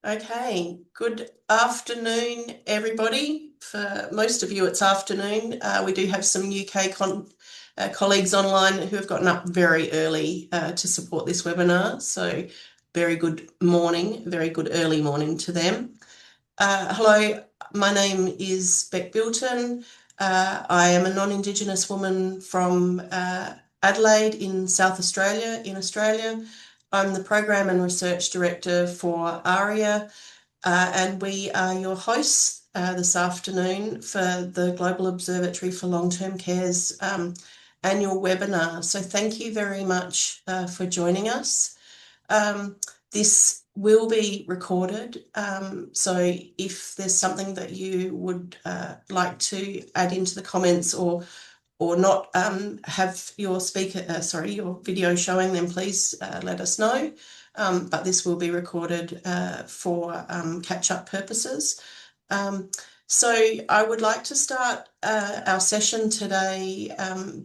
Okay, good afternoon, everybody. For most of you, it's afternoon. We do have some UK colleagues online who have gotten up very early to support this webinar. So, very good morning, very good early morning to them. Hello, my name is Bilton. I am a non-Indigenous woman from Adelaide in South Australia, in Australia. I'm the Program and Research Director for ARIIA, and we are your hosts this afternoon for the Global Observatory for Long-Term Care's annual webinar. So thank you very much for joining us. This will be recorded, so if there's something that you would like to add into the comments or not have your your video showing, then please let us know. But this will be recorded for catch-up purposes. So I would like to start our session today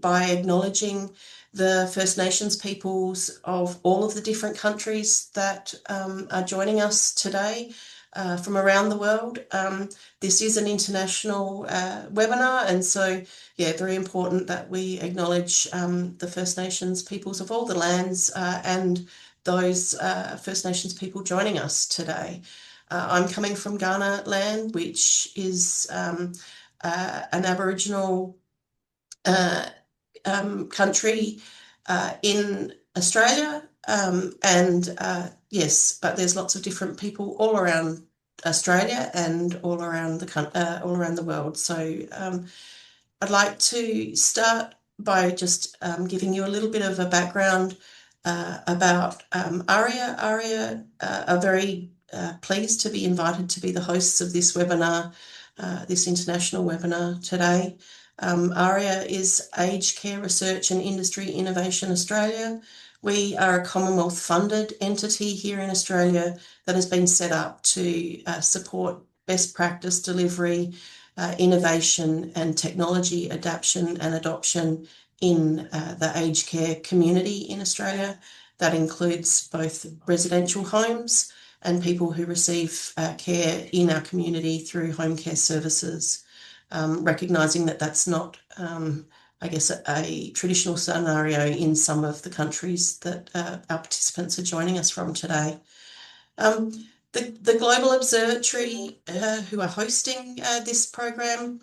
by acknowledging the First Nations peoples of all of the different countries that are joining us today from around the world. This is an international webinar, and so very important that we acknowledge the First Nations peoples of all the lands and those First Nations people joining us today. I'm coming from Ghana land, which is an Aboriginal country in Australia, and yes, but there's lots of different people all around Australia and all around the world. So I'd like to start by just giving you a little bit of a background about ARIIA. ARIIA are very pleased to be invited to be the hosts of this webinar, this international webinar today. ARIIA is Aged Care Research and Industry Innovation Australia. We are a Commonwealth funded entity here in Australia that has been set up to support best practice delivery, innovation and technology adaptation and adoption in the aged care community in Australia. That includes both residential homes and people who receive care in our community through home care services. Recognising that that's not, I guess, a traditional scenario in some of the countries that our participants are joining us from today. The Global Observatory, who are hosting this program,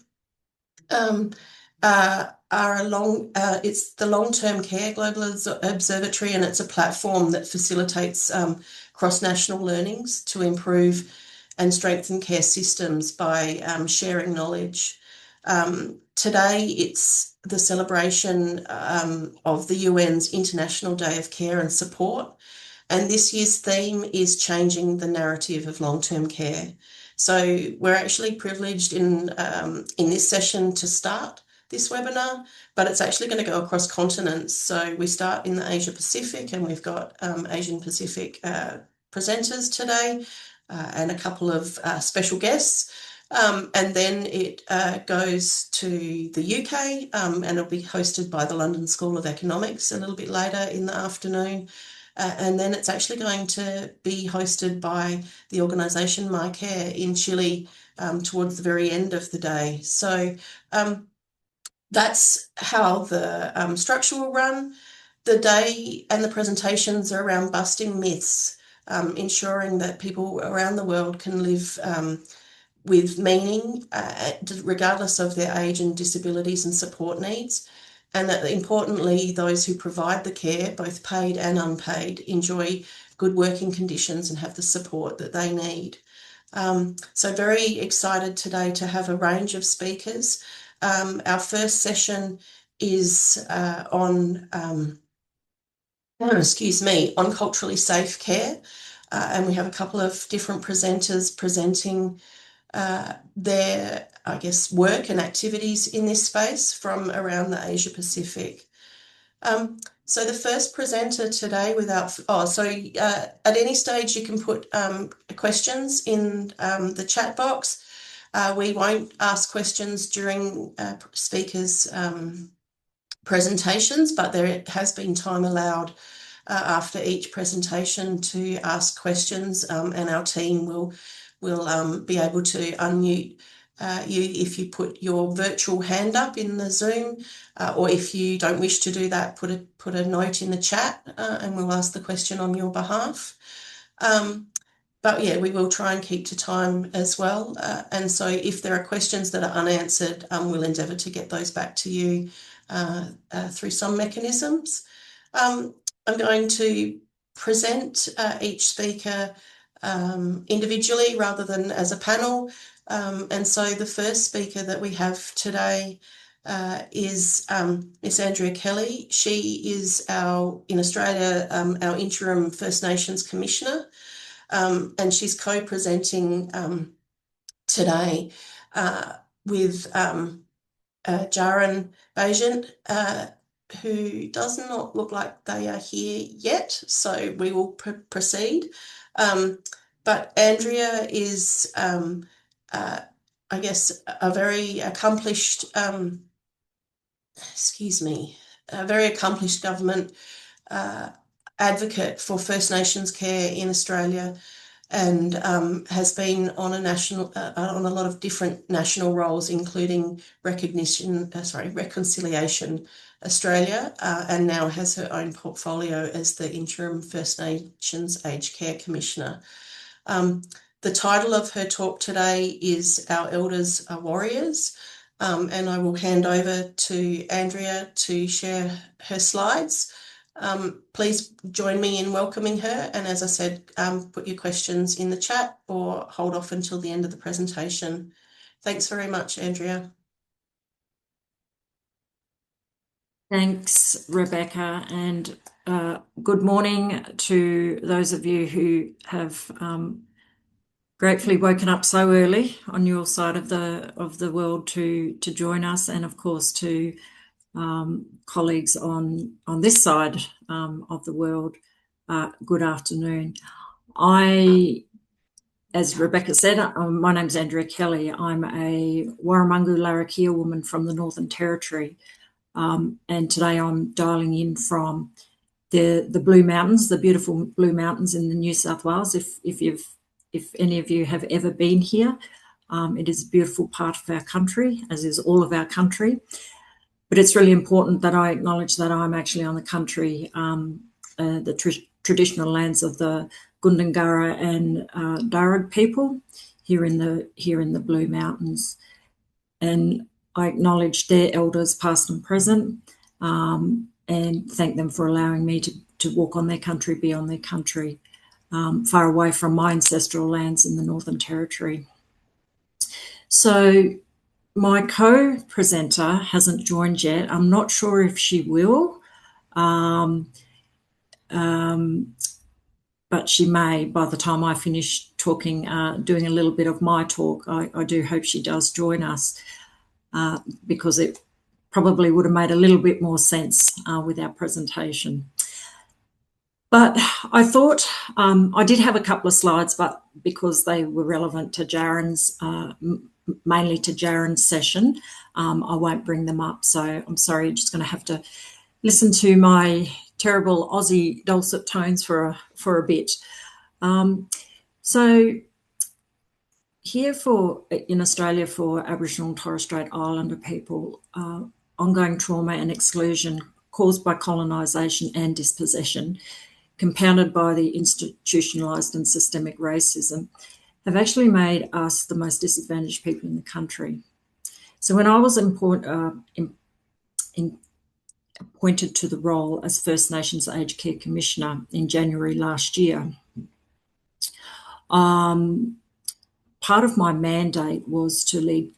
it's the Long-Term Care Global Observatory, and it's a platform that facilitates cross-national learnings to improve and strengthen care systems by sharing knowledge. Today, it's the celebration of the UN's International Day of Care and Support, and this year's theme is changing the narrative of long-term care. So we're actually privileged in this session to start this webinar, but it's actually going to go across continents. So we start in the Asia Pacific, and we've got Asian Pacific presenters today and a couple of special guests. And then it goes to the UK, and it'll be hosted by the London School of Economics a little bit later in the afternoon. And then it's actually going to be hosted by the organisation My Care in Chile towards the very end of the day. So that's how the structure will run. The day and the presentations are around busting myths, ensuring that people around the world can live with meaning, regardless of their age and disabilities and support needs. And that importantly, those who provide the care, both paid and unpaid, enjoy good working conditions and have the support that they need. So very excited today to have a range of speakers. Our first session is on culturally safe care. And we have a couple of different presenters presenting their, I guess, work and activities in this space from around the Asia Pacific. So the first presenter today at any stage you can put questions in the chat box. We won't ask questions during speakers' presentations, but there has been time allowed after each presentation to ask questions, and our team will be able to unmute you if you put your virtual hand up in the Zoom, or if you don't wish to do that, put a note in the chat, and we'll ask the question on your behalf. But yeah, we will try and keep to time as well. And so if there are questions that are unanswered, we'll endeavour to get those back to you through some mechanisms. I'm going to present each speaker individually rather than as a panel. And so the first speaker that we have today is Miss Andrea Kelly. She is in Australia, our Interim First Nations Commissioner. And she's co-presenting today with Jarin Baigent, who does not look like they are here yet, so we will proceed. But Andrea is, I guess, a very accomplished, a very accomplished government advocate for First Nations care in Australia, and has been on a lot of different national roles, including Reconciliation Australia, and now has her own portfolio as the Interim First Nations Aged Care Commissioner. The title of her talk today is Our Elders Are Warriors, and I will hand over to Andrea to share her slides. Please join me in welcoming her, and as I said, put your questions in the chat or hold off until the end of the presentation. Thanks very much, Andrea. Thanks, Rebecca, and good morning to those of you who have gratefully woken up so early on your side of the world to join us, and of course to colleagues on this side of the world. Good afternoon. As Rebecca said, my name's Andrea Kelly. I'm a Warramungu Larrakia woman from the Northern Territory, and today I'm dialing in from the Blue Mountains, the beautiful Blue Mountains in the New South Wales. If any of you have ever been here, it is a beautiful part of our country, as is all of our country. But it's really important that I acknowledge that I'm actually on the country, the traditional lands of the Gundungurra and Darug people here in the Blue Mountains, and I acknowledge their elders, past and present, and thank them for allowing me to walk on their country, be on their country, far away from my ancestral lands in the Northern Territory. So my co-presenter hasn't joined yet. I'm not sure if she will, but she may by the time I finish talking, doing a little bit of my talk. I do hope she does join us, because it probably would have made a little bit more sense with our presentation. But I thought I did have a couple of slides, but because they were relevant to Jarin's, mainly to Jarin's session, I won't bring them up. So I'm sorry, you're just going to have to listen to my terrible Aussie dulcet tones for a bit. So here in Australia for Aboriginal and Torres Strait Islander people, ongoing trauma and exclusion caused by colonisation and dispossession, compounded by the institutionalised and systemic racism, have actually made us the most disadvantaged people in the country. So when I was appointed to the role as First Nations Aged Care Commissioner in January last year, part of my mandate was to lead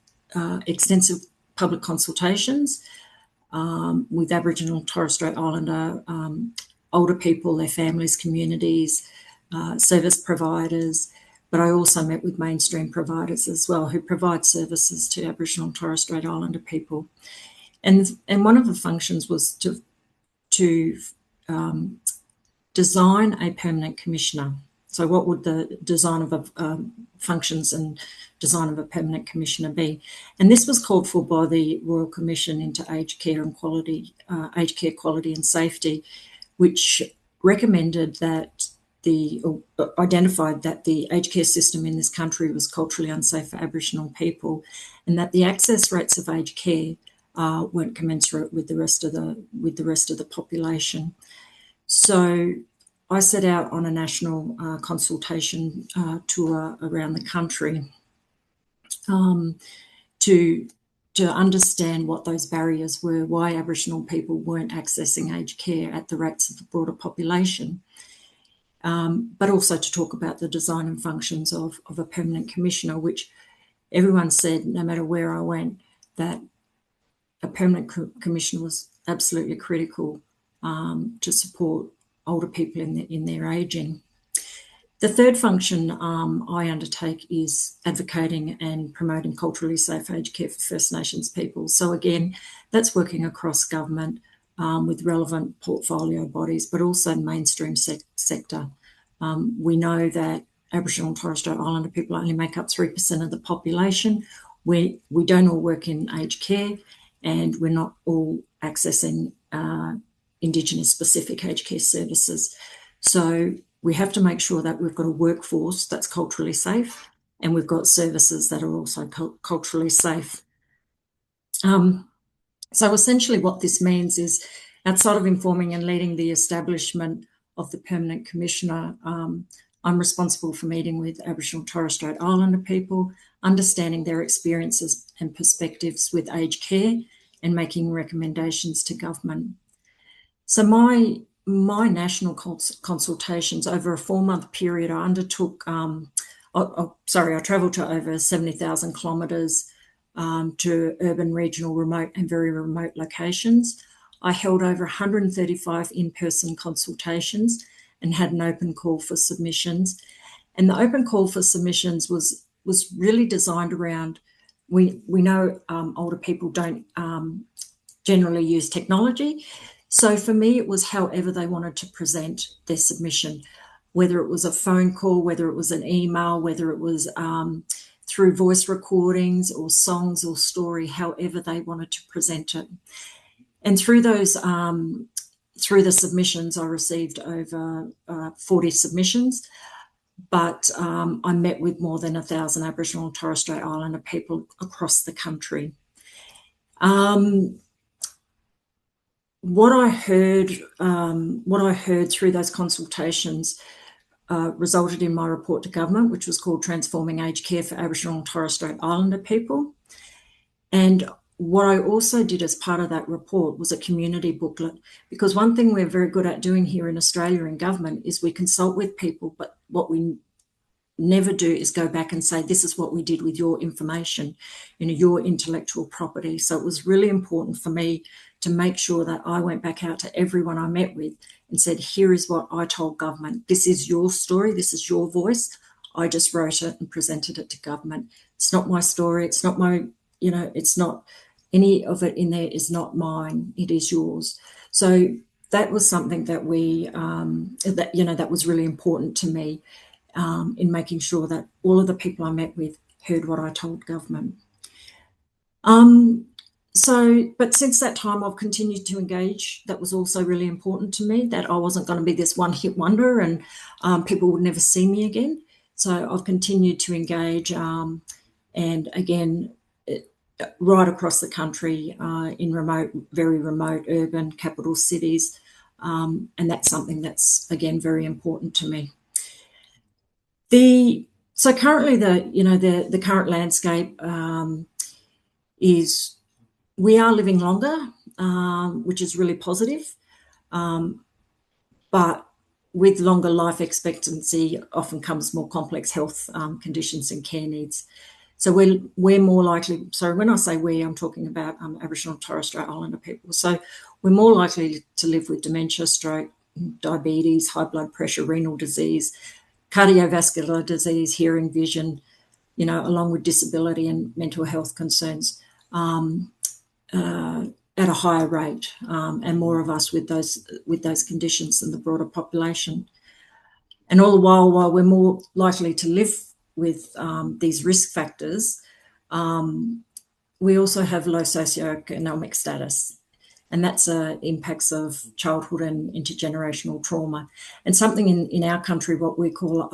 extensive public consultations with Aboriginal and Torres Strait Islander older people, their families, communities, service providers, but I also met with mainstream providers as well who provide services to Aboriginal and Torres Strait Islander people. And one of the functions was to design a permanent commissioner. So what would the design of functions and design of a permanent commissioner be? And this was called for by the Royal Commission into Aged Care and Quality, Aged Care Quality and Safety, which recommended that identified that the aged care system in this country was culturally unsafe for Aboriginal people, and that the access rates of aged care weren't commensurate with the rest of the population. So I set out on a national consultation tour around the country to understand what those barriers were, why Aboriginal people weren't accessing aged care at the rates of the broader population. But also to talk about the design and functions of a permanent commissioner, which everyone said, no matter where I went, that a permanent commissioner was absolutely critical to support older people in their ageing. The third function I undertake is advocating and promoting culturally safe aged care for First Nations people. So again, that's working across government with relevant portfolio bodies, but also mainstream sector. We know that Aboriginal and Torres Strait Islander people only make up 3% of the population. We don't all work in aged care, and we're not all accessing Indigenous specific aged care services. So we have to make sure that we've got a workforce that's culturally safe, and we've got services that are also culturally safe. So essentially what this means is, outside of informing and leading the establishment of the Permanent Commissioner, I'm responsible for meeting with Aboriginal and Torres Strait Islander people, understanding their experiences and perspectives with aged care, and making recommendations to government. So my national consultations over a 4-month period, I undertook, I travelled to over 70,000 kilometres to urban, regional, remote and very remote locations. I held over 135 in-person consultations and had an open call for submissions. And the open call for submissions was really designed around, we know older people don't generally use technology. So for me, it was however they wanted to present their submission, whether it was a phone call, whether it was an email, whether it was through voice recordings or songs or story, however they wanted to present it. And through those, through the submissions, I received over 40 submissions, but I met with more than 1,000 Aboriginal and Torres Strait Islander people across the country. What I heard through those consultations resulted in my report to government, which was called Transforming Aged Care for Aboriginal and Torres Strait Islander People. And what I also did as part of that report was a community booklet, because one thing we're very good at doing here in Australia in government is we consult with people, but what we never do is go back and say, this is what we did with your information, your intellectual property. So it was really important for me to make sure that I went back out to everyone I met with and said, here is what I told government. This is your story. This is your voice. I just wrote it and presented it to government. It's not my story. It's not my, it's not, any of it in there is not mine. It is yours. So that was something that that was really important to me in making sure that all of the people I met with heard what I told government. But since that time, I've continued to engage. That was also really important to me, that I wasn't going to be this one-hit wonder and people would never see me again. So I've continued to engage and again, right across the country in remote, very remote urban capital cities. And that's something that's, again, very important to me. So currently the current landscape is we are living longer, which is really positive, but with longer life expectancy often comes more complex health conditions and care needs. So we're more likely, so when I say we, I'm talking about Aboriginal and Torres Strait Islander people. So we're more likely to live with dementia, stroke, diabetes, high blood pressure, renal disease, cardiovascular disease, hearing, vision, along with disability and mental health concerns at a higher rate, and more of us with those conditions than the broader population. And all the while we're more likely to live with these risk factors, we also have low socioeconomic status. and that's impacts of childhood and intergenerational trauma. And something in our country, what we call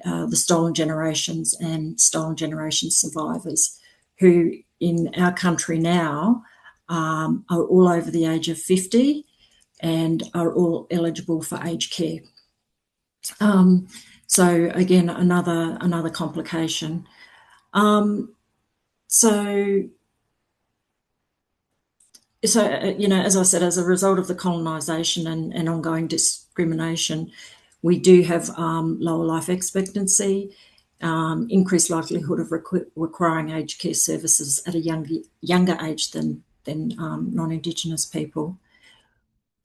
the stolen generations and stolen generation survivors, who in our country now are all over the age of 50 and are all eligible for aged care. So again, another complication. So as I said, as a result of the colonisation and ongoing discrimination, we do have lower life expectancy, increased likelihood of requiring aged care services at a younger age than non-Indigenous people.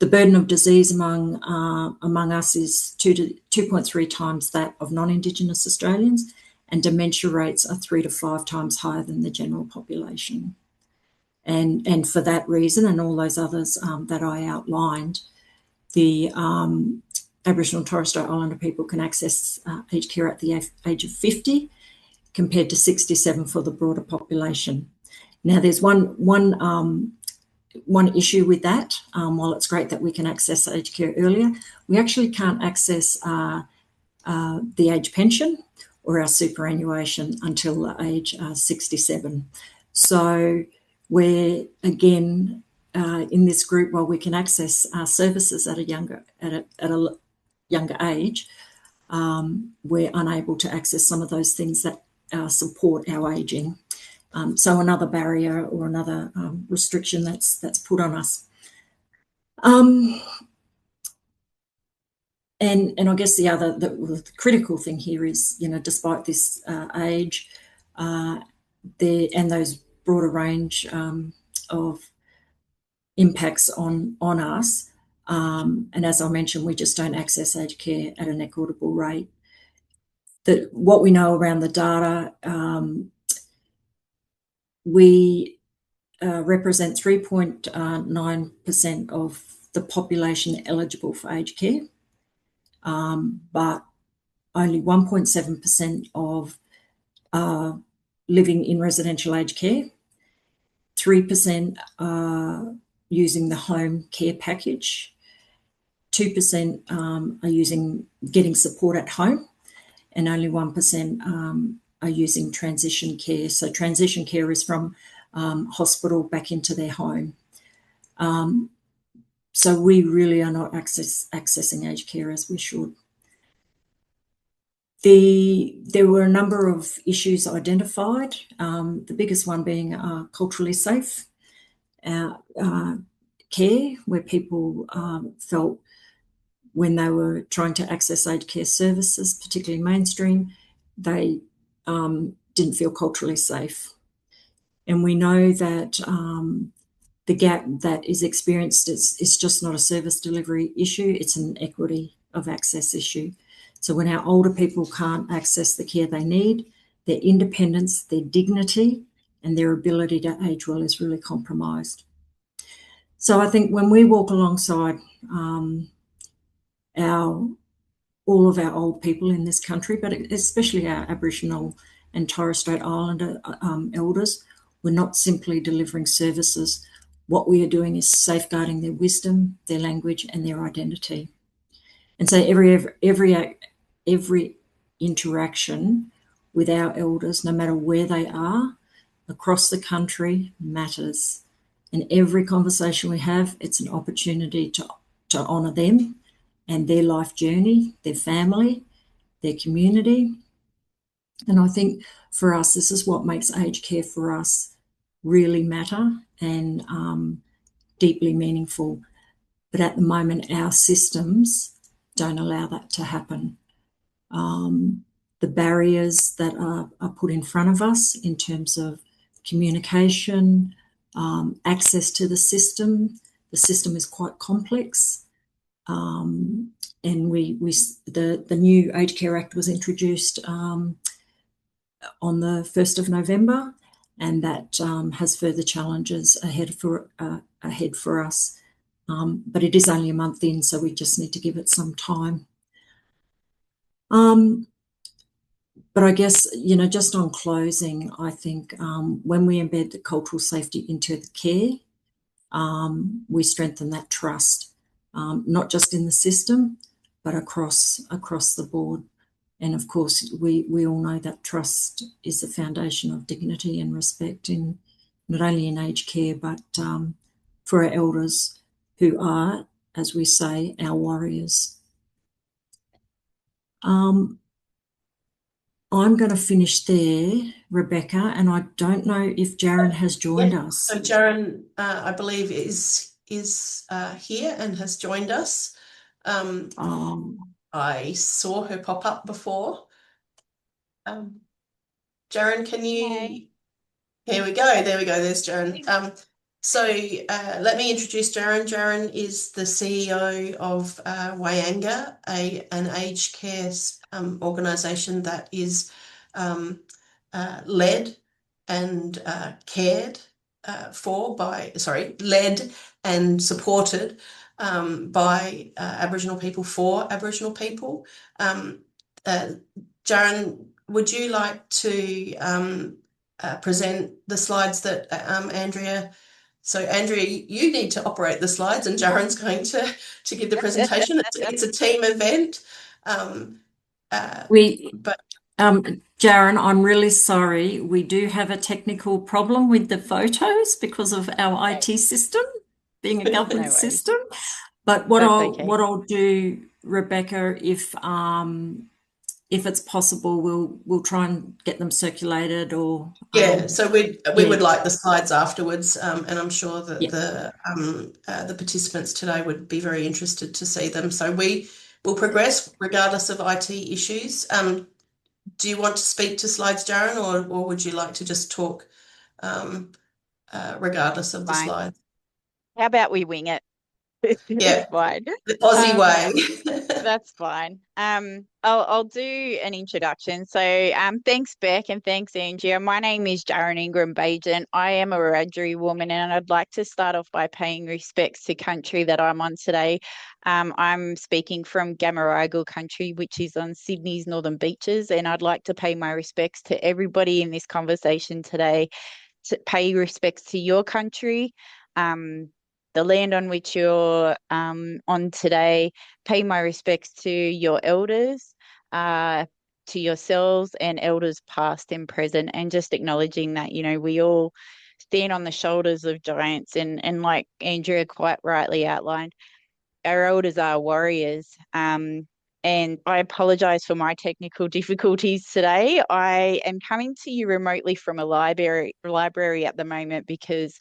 The burden of disease among us is 2.3 times that of non-Indigenous Australians, and dementia rates are 3 to 5 times higher than the general population. And for that reason, and all those others that I outlined, the Aboriginal and Torres Strait Islander people can access aged care at the age of 50, compared to 67 for the broader population. Now, there's one issue with that. While it's great that we can access aged care earlier, we actually can't access the age pension or our superannuation until age 67. So we're, again, in this group, while we can access services at a younger age, we're unable to access some of those things that support our ageing. So another barrier or another restriction that's put on us. And I guess the critical thing here is, despite this age and those broader range of impacts on us, and as I mentioned, we just don't access aged care at an equitable rate. What we know around the data, we represent 3.9% of the population eligible for aged care, but only 1.7% of living in residential aged care, 3% are using the home care package, 2% are getting support at home, and only 1% are using transition care. So transition care is from hospital back into their home. So we really are not accessing aged care as we should. There were a number of issues identified, the biggest one being culturally safe care, where people felt when they were trying to access aged care services, particularly mainstream, they didn't feel culturally safe. And we know that the gap that is experienced is just not a service delivery issue, it's an equity of access issue. So when our older people can't access the care they need, their independence, their dignity, and their ability to age well is really compromised. So I think when we walk alongside all of our old people in this country, but especially our Aboriginal and Torres Strait Islander elders, we're not simply delivering services. What we are doing is safeguarding their wisdom, their language, and their identity. And so every interaction with our elders, no matter where they are across the country, matters. And every conversation we have, it's an opportunity to honour them and their life journey, their family, their community. And I think for us, this is what makes aged care for us really matter and deeply meaningful. But at the moment, our systems don't allow that to happen. The barriers that are put in front of us in terms of communication, access to the system is quite complex. And the new Aged Care Act was introduced on the 1st of November, and that has further challenges ahead for us. But it is only a month in, so we just need to give it some time. But I guess, just on closing, I think when we embed the cultural safety into the care, we strengthen that trust, not just in the system, but across the board. And of course, we all know that trust is the foundation of dignity and respect in not only in aged care, but for our elders who are, as we say, our warriors. I'm going to finish there, Rebecca, and I don't know if Jarin has joined us. So Jarin, I believe, is here and has joined us. I saw her pop up before. Jarin, can you? Hey. Here we go. There we go. There's Jarin. So let me introduce Jarin. Jarin is the CEO of Wyanga, an aged care organisation that is led and led and supported by Aboriginal people for Aboriginal people. Jarin, would you like to present the slides that Andrea? So Andrea, you need to operate the slides, and Jarin's going to give the presentation. It's a team event. Jarin, I'm really sorry. We do have a technical problem with the photos because of our IT system being a government system. But what I'll do, Rebecca, if it's possible, we'll try and get them circulated, or so we would like the slides afterwards, and I'm sure that the participants today would be very interested to see them. So we will progress regardless of IT issues. Do you want to speak to slides, Jarin, or would you like to just talk regardless of the slides? How about we wing it? Yeah, fine. The Aussie way. That's fine. I'll do an introduction. So thanks, Beck, and thanks, Andrea. My name is Jarin Ingram Baigent. I am a Wiradjuri woman, and I'd like to start off by paying respects to country that I'm on today. I'm speaking from Gamaragal country, which is on Sydney's northern beaches, and I'd like to pay my respects to everybody in this conversation today, to pay respects to your country, the land on which you're on today, pay my respects to your elders, to yourselves and elders past and present, and just acknowledging that, we all stand on the shoulders of giants, and like Andrea quite rightly outlined, our elders are warriors. And I apologise for my technical difficulties today. I am coming to you remotely from a library at the moment because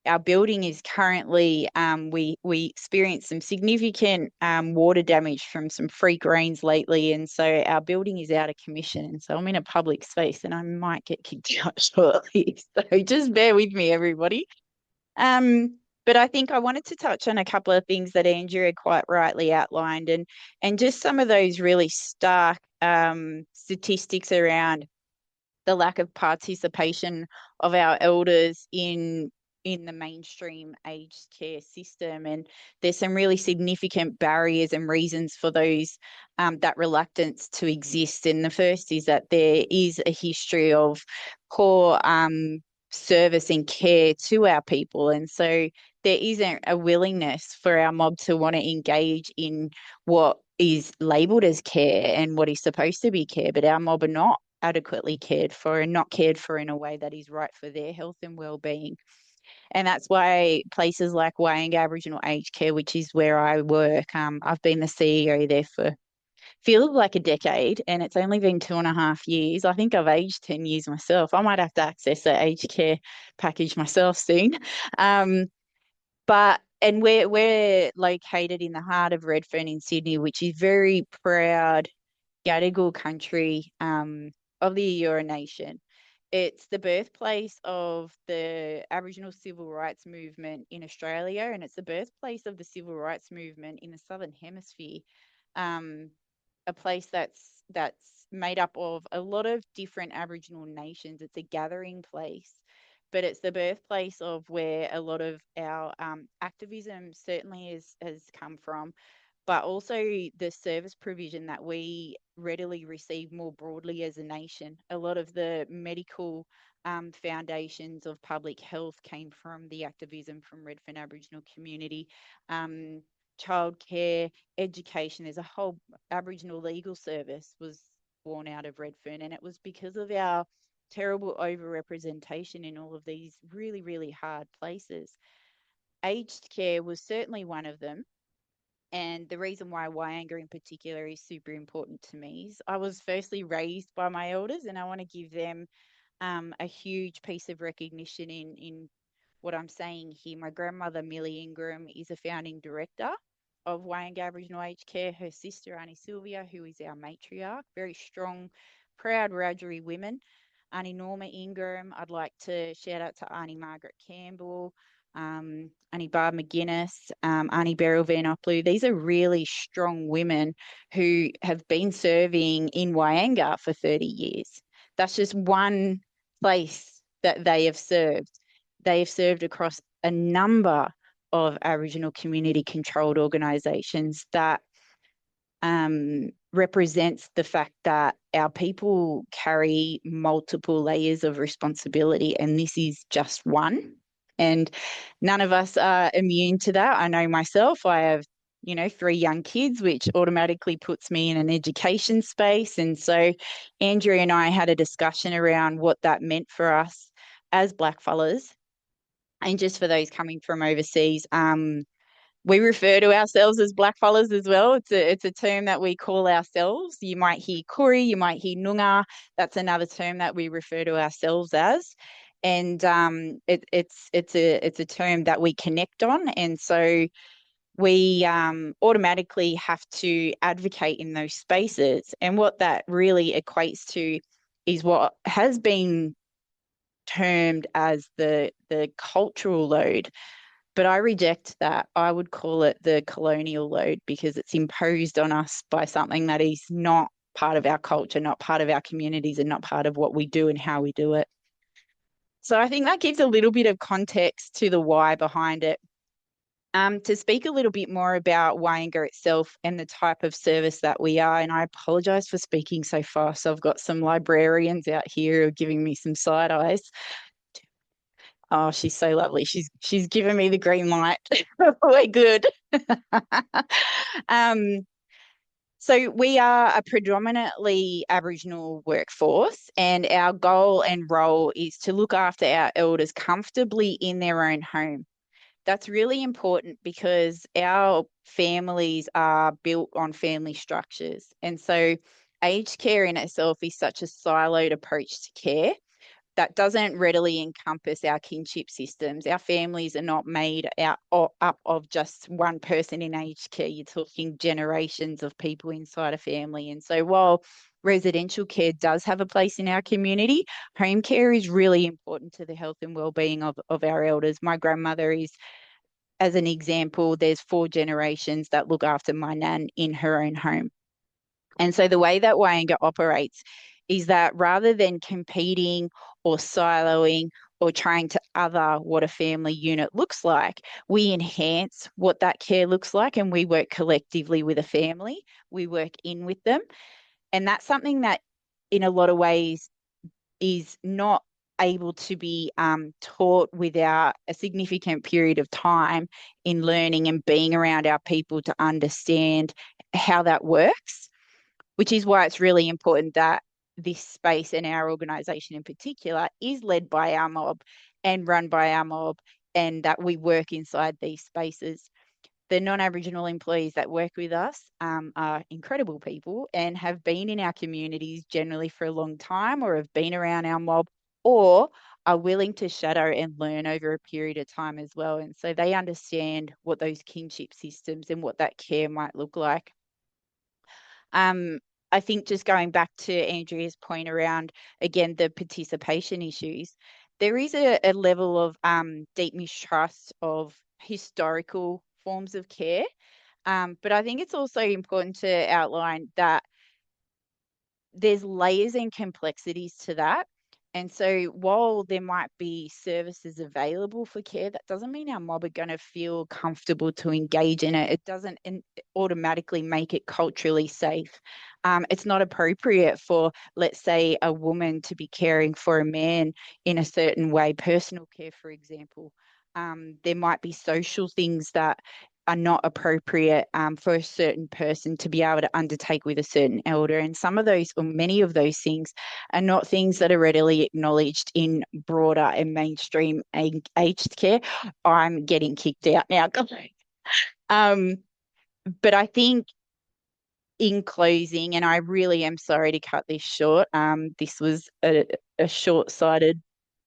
our building is currently, we experienced some significant water damage from some freak rains lately, and so our building is out of commission, and so I'm in a public space and I might get kicked out shortly. So just bear with me, everybody. But I think I wanted to touch on a couple of things that Andrea quite rightly outlined, and just some of those really stark statistics around the lack of participation of our elders in the mainstream aged care system. And there's some really significant barriers and reasons for those, that reluctance to exist. And the first is that there is a history of poor service and care to our people. And so there isn't a willingness for our mob to want to engage in what is labelled as care and what is supposed to be care, but our mob are not adequately cared for and not cared for in a way that is right for their health and well-being. And that's why places like Wyanga Aboriginal Aged Care, which is where I work, I've been the CEO there for feels like a decade, and it's only been 2.5 years. I think I've aged 10 years myself. I might have to access the aged care package myself soon. And we're located in the heart of Redfern in Sydney, which is very proud Gadigal country of the Eora Nation. It's the birthplace of the Aboriginal civil rights movement in Australia, and it's the birthplace of the civil rights movement in the Southern Hemisphere. A place that's made up of a lot of different Aboriginal nations. It's a gathering place, but it's the birthplace of where a lot of our activism certainly has come from. but also the service provision that we readily receive more broadly as a nation. A lot of the medical foundations of public health came from the activism from Redfern Aboriginal community. Childcare, education, there's a whole Aboriginal legal service was born out of Redfern, and it was because of our terrible overrepresentation in all of these really, really hard places. Aged care was certainly one of them. And the reason why Wyanga in particular is super important to me is I was firstly raised by my elders, and I want to give them a huge piece of recognition in what I'm saying here. My grandmother, Millie Ingram, is a founding director of Wyanga Aboriginal Aged Care. Her sister, Auntie Sylvia, who is our matriarch, very strong, proud Wiradjuri women. Auntie Norma Ingram, I'd like to shout out to Auntie Margaret Campbell, Auntie Barb McGuinness, Auntie Beryl Van Oplu. These are really strong women who have been serving in Wyanga for 30 years. That's just one place that they have served. They have served across a number of Aboriginal community controlled organisations that represents the fact that our people carry multiple layers of responsibility, and this is just one. And none of us are immune to that. I know myself, I have, 3 young kids, which automatically puts me in an education space. And so Andrea and I had a discussion around what that meant for us as blackfellas. And just for those coming from overseas, we refer to ourselves as blackfellas as well. It's a term that we call ourselves. You might hear Kuri, you might hear Noongar. That's another term that we refer to ourselves as. And it's a term that we connect on. And so we automatically have to advocate in those spaces. And what that really equates to is what has been termed as the cultural load. But I reject that. I would call it the colonial load, because it's imposed on us by something that is not part of our culture, not part of our communities, and not part of what we do and how we do it. So I think that gives a little bit of context to the why behind it. To speak a little bit more about Wyanga itself and the type of service that we are, and I apologise for speaking so fast. I've got some librarians out here who are giving me some side eyes. Oh, she's so lovely. She's given me the green light. We're good. So we are a predominantly Aboriginal workforce, and our goal and role is to look after our elders comfortably in their own home. That's really important because our families are built on family structures. And so aged care in itself is such a siloed approach to care that doesn't readily encompass our kinship systems. Our families are not made out up of just one person in aged care. You're talking generations of people inside a family. And so while residential care does have a place in our community, home care is really important to the health and well-being of our elders. My grandmother is, as an example, there's 4 generations that look after my nan in her own home. And so the way that Wyanga operates is that rather than competing or siloing or trying to other what a family unit looks like, we enhance what that care looks like, and we work collectively with a family. We work in with them. And that's something that in a lot of ways is not able to be taught without a significant period of time in learning and being around our people to understand how that works, which is why it's really important that this space and our organisation in particular is led by our mob and run by our mob, and that we work inside these spaces. The non-Aboriginal employees that work with us are incredible people and have been in our communities generally for a long time, or have been around our mob, or are willing to shadow and learn over a period of time as well. And so they understand what those kinship systems and what that care might look like. I think just going back to Andrea's point around, again, the participation issues, there is a level of deep mistrust of historical forms of care. But I think it's also important to outline that there's layers and complexities to that. And so while there might be services available for care, that doesn't mean our mob are going to feel comfortable to engage in it. It doesn't automatically make it culturally safe. It's not appropriate for, let's say, a woman to be caring for a man in a certain way, personal care, for example. There might be social things that are not appropriate for a certain person to be able to undertake with a certain elder. And some of those, or many of those things, are not things that are readily acknowledged in broader and mainstream aged care. I'm getting kicked out now. But I think in closing, and I really am sorry to cut this short, this was a short-sighted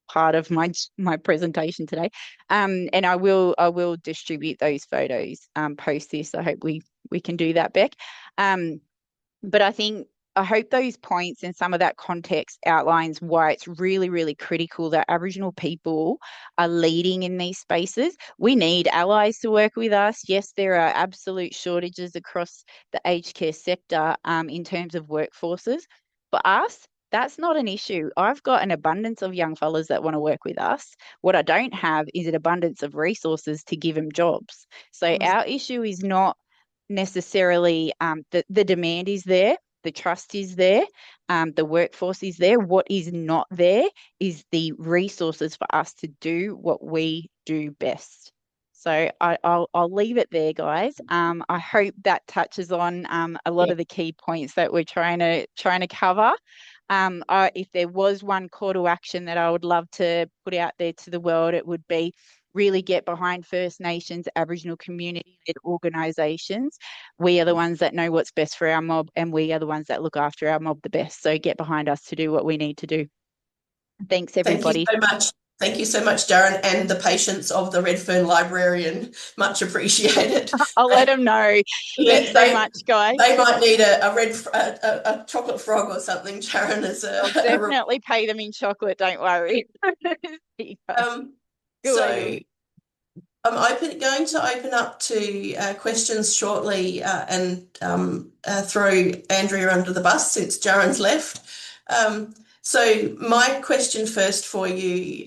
part of my presentation today, and I will distribute those photos post this. I hope we can do that, Beck. But I hope those points and some of that context outlines why it's really, really critical that Aboriginal people are leading in these spaces. We need allies to work with us. Yes, there are absolute shortages across the aged care sector in terms of workforces. For us, that's not an issue. I've got an abundance of young fellas that want to work with us. What I don't have is an abundance of resources to give them jobs. So our issue is not necessarily the demand is there, the trust is there, the workforce is there. What is not there is the resources for us to do what we do best. So I'll leave it there, guys. I hope that touches on a lot of the key points that we're trying to cover. If there was one call to action that I would love to put out there to the world, it would be really get behind First Nations, Aboriginal community-led organisations. We are the ones that know what's best for our mob, and we are the ones that look after our mob the best. So get behind us to do what we need to do. Thanks, everybody. Thank you so much. Thank you so much, Jarin, and the patience of the Redfern librarian. Much appreciated. I'll let them know. Thanks so much, guys. They might need a chocolate frog or something, Jarin, as a... I'll definitely pay them in chocolate, don't worry. So I'm going to open up to questions shortly and throw Andrea under the bus since Jarin's left. So my question first for you,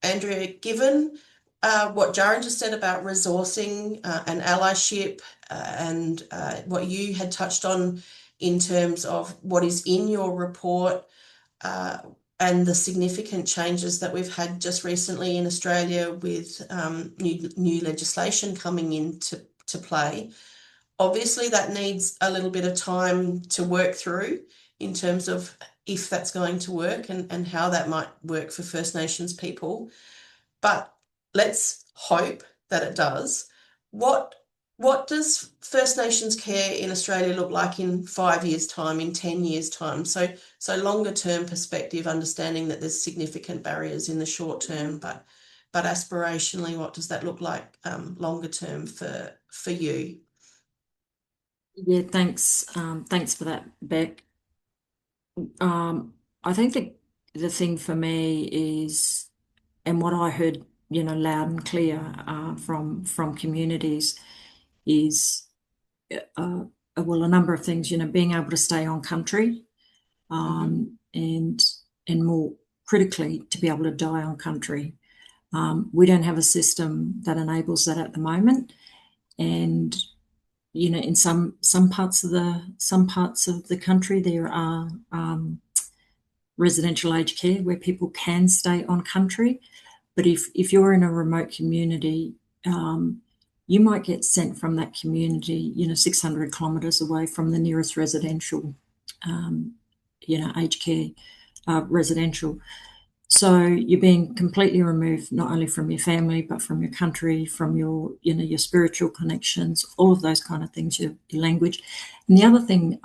Andrea, given what Jarin just said about resourcing and allyship and what you had touched on in terms of what is in your report and the significant changes that we've had just recently in Australia with new legislation coming into play. Obviously, that needs a little bit of time to work through in terms of if that's going to work and how that might work for First Nations people. But let's hope that it does. What does First Nations care in Australia look like in 5 years' time, in 10 years' time? So longer term perspective, understanding that there's significant barriers in the short term, but aspirationally, what does that look like longer term for you? Yeah, thanks. Thanks for that, Beck. I think the thing for me is, and what I heard, loud and clear from communities is, well, a number of things, being able to stay on country, and more critically, to be able to die on country. We don't have a system that enables that at the moment, and in some parts of the country there are residential aged care where people can stay on country, but if you're in a remote community, you might get sent from that community, 600 kilometres away from the nearest residential, aged care residential. So you're being completely removed, not only from your family, but from your country, from your, your spiritual connections, all of those kind of things, your language. And the other thing,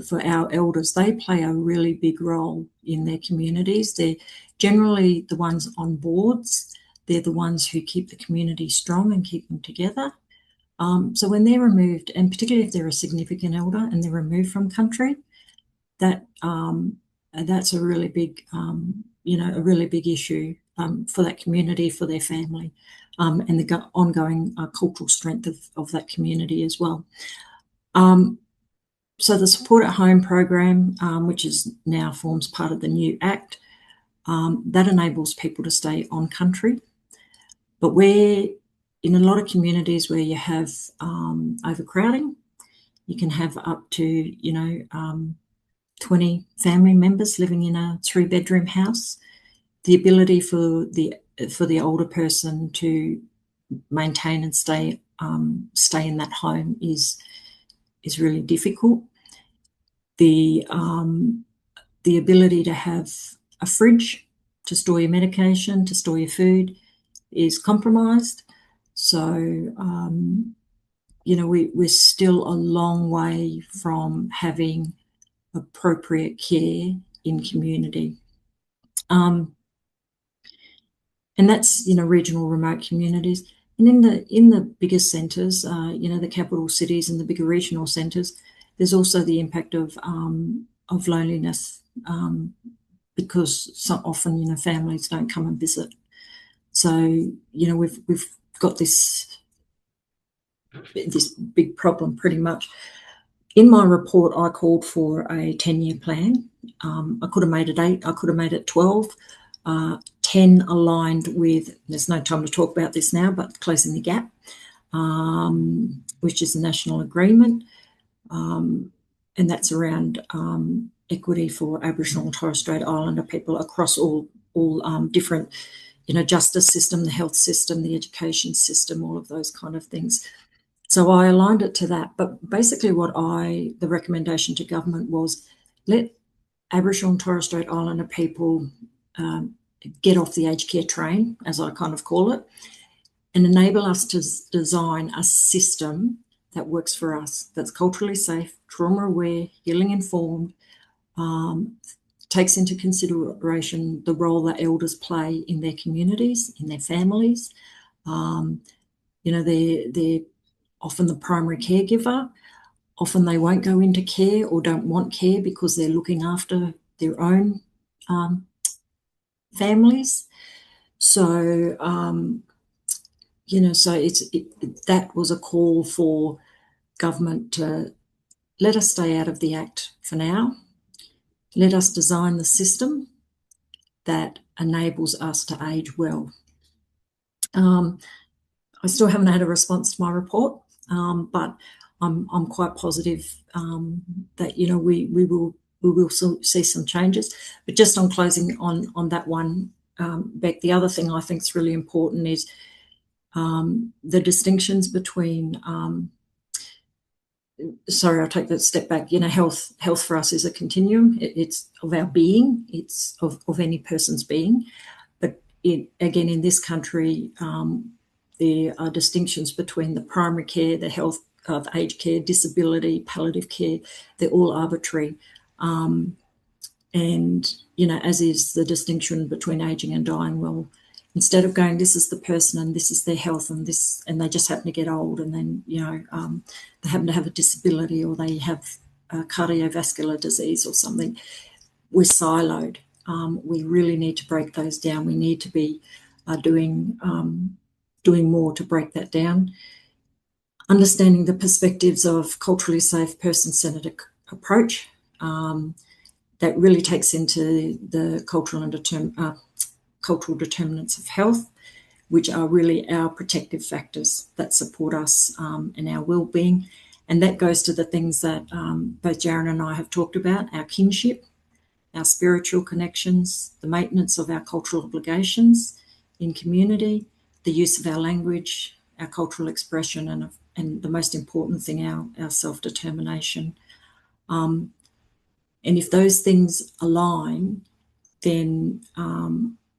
for our elders, they play a really big role in their communities. They're generally the ones on boards. They're the ones who keep the community strong and keep them together. So when they're removed, and particularly if they're a significant elder and they're removed from country, that's a really big, a really big issue for that community, for their family, and the ongoing cultural strength of that community as well. So the Support at Home program, which is now forms part of the new Act, that enables people to stay on country. But where in a lot of communities where you have overcrowding, you can have up to 20 family members living in a 3-bedroom house. The ability for the older person to maintain and stay in that home is really difficult. The ability to have a fridge to store your medication, to store your food, is compromised. So we're still a long way from having appropriate care in community. And that's regional remote communities. And in the bigger centres, the capital cities and the bigger regional centres, there's also the impact of loneliness, because so often families don't come and visit. So we've got this big problem pretty much. In my report, I called for a 10-year plan. I could have made it 8. I could have made it 12. 10 aligned with, there's no time to talk about this now, but closing the gap, which is a national agreement. And that's around equity for Aboriginal and Torres Strait Islander people across all different, justice system, the health system, the education system, all of those kind of things. So I aligned it to that. But basically the recommendation to government was, let Aboriginal and Torres Strait Islander people get off the aged care train, as I kind of call it, and enable us to design a system that works for us, that's culturally safe, trauma-aware, healing-informed, takes into consideration the role that elders play in their communities, in their families. They're often the primary caregiver. Often they won't go into care or don't want care because they're looking after their own families. So, that was a call for government to let us stay out of the Act for now. Let us design the system that enables us to age well. I still haven't had a response to my report, but I'm quite positive that we will see some changes. But just on closing on that one, Beck, the other thing I think is really important is the distinctions between. Sorry, I'll take that step back. Health for us is a continuum. It's of our being. It's of any person's being. But again, in this country, there are distinctions between the primary care, the health of aged care, disability, palliative care. They're all arbitrary. And, as is the distinction between aging and dying. Well, instead of going, this is the person and this is their health and they just happen to get old and then, they happen to have a disability or they have cardiovascular disease or something, we're siloed. We really need to break those down. We need to be doing more to break that down. Understanding the perspectives of culturally safe, person-centred approach that really takes into the cultural determinants of health, which are really our protective factors that support us and our well-being. And that goes to the things that both Jarin and I have talked about, our kinship, our spiritual connections, the maintenance of our cultural obligations in community, the use of our language, our cultural expression, and the most important thing, our self-determination. And if those things align, then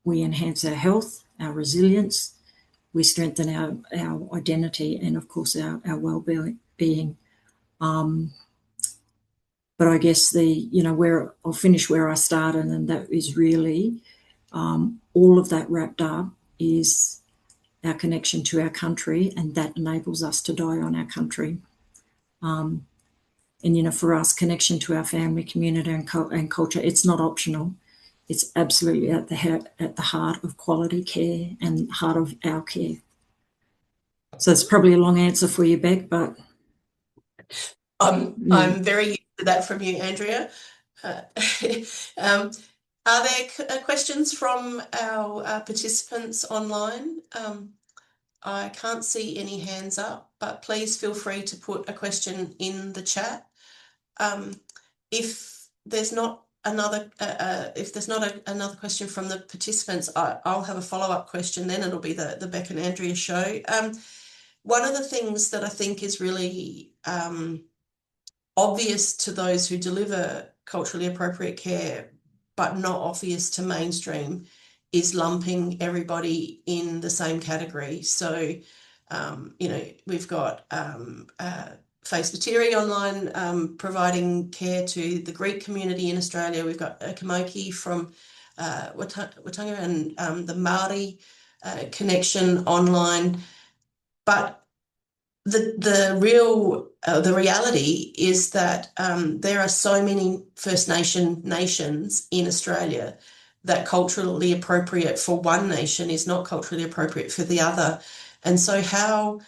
we enhance our health, our resilience, we strengthen our identity and, of course, our well-being. But I guess where I'll finish where I started, and that is really all of that wrapped up is our connection to our country, and that enables us to die on our country. And, for us, connection to our family, community and culture, it's not optional. It's absolutely at the heart of quality care and heart of our care. So it's probably a long answer for you, Beck, but... I'm very used to that from you, Andrea. Are there questions from our participants online? I can't see any hands up, but please feel free to put a question in the chat. If there's not another question from the participants, I'll have a follow-up question. Then it'll be the Beck and Andrea show. One of the things that I think is really obvious to those who deliver culturally appropriate care, but not obvious to mainstream, is lumping everybody in the same category. So, we've got Faye Spiteri online providing care to the Greek community in Australia. We've got Ikimoke from Waikato and the Maori connection online. But the reality is that there are so many First nations in Australia that culturally appropriate for one nation is not culturally appropriate for the other. And so how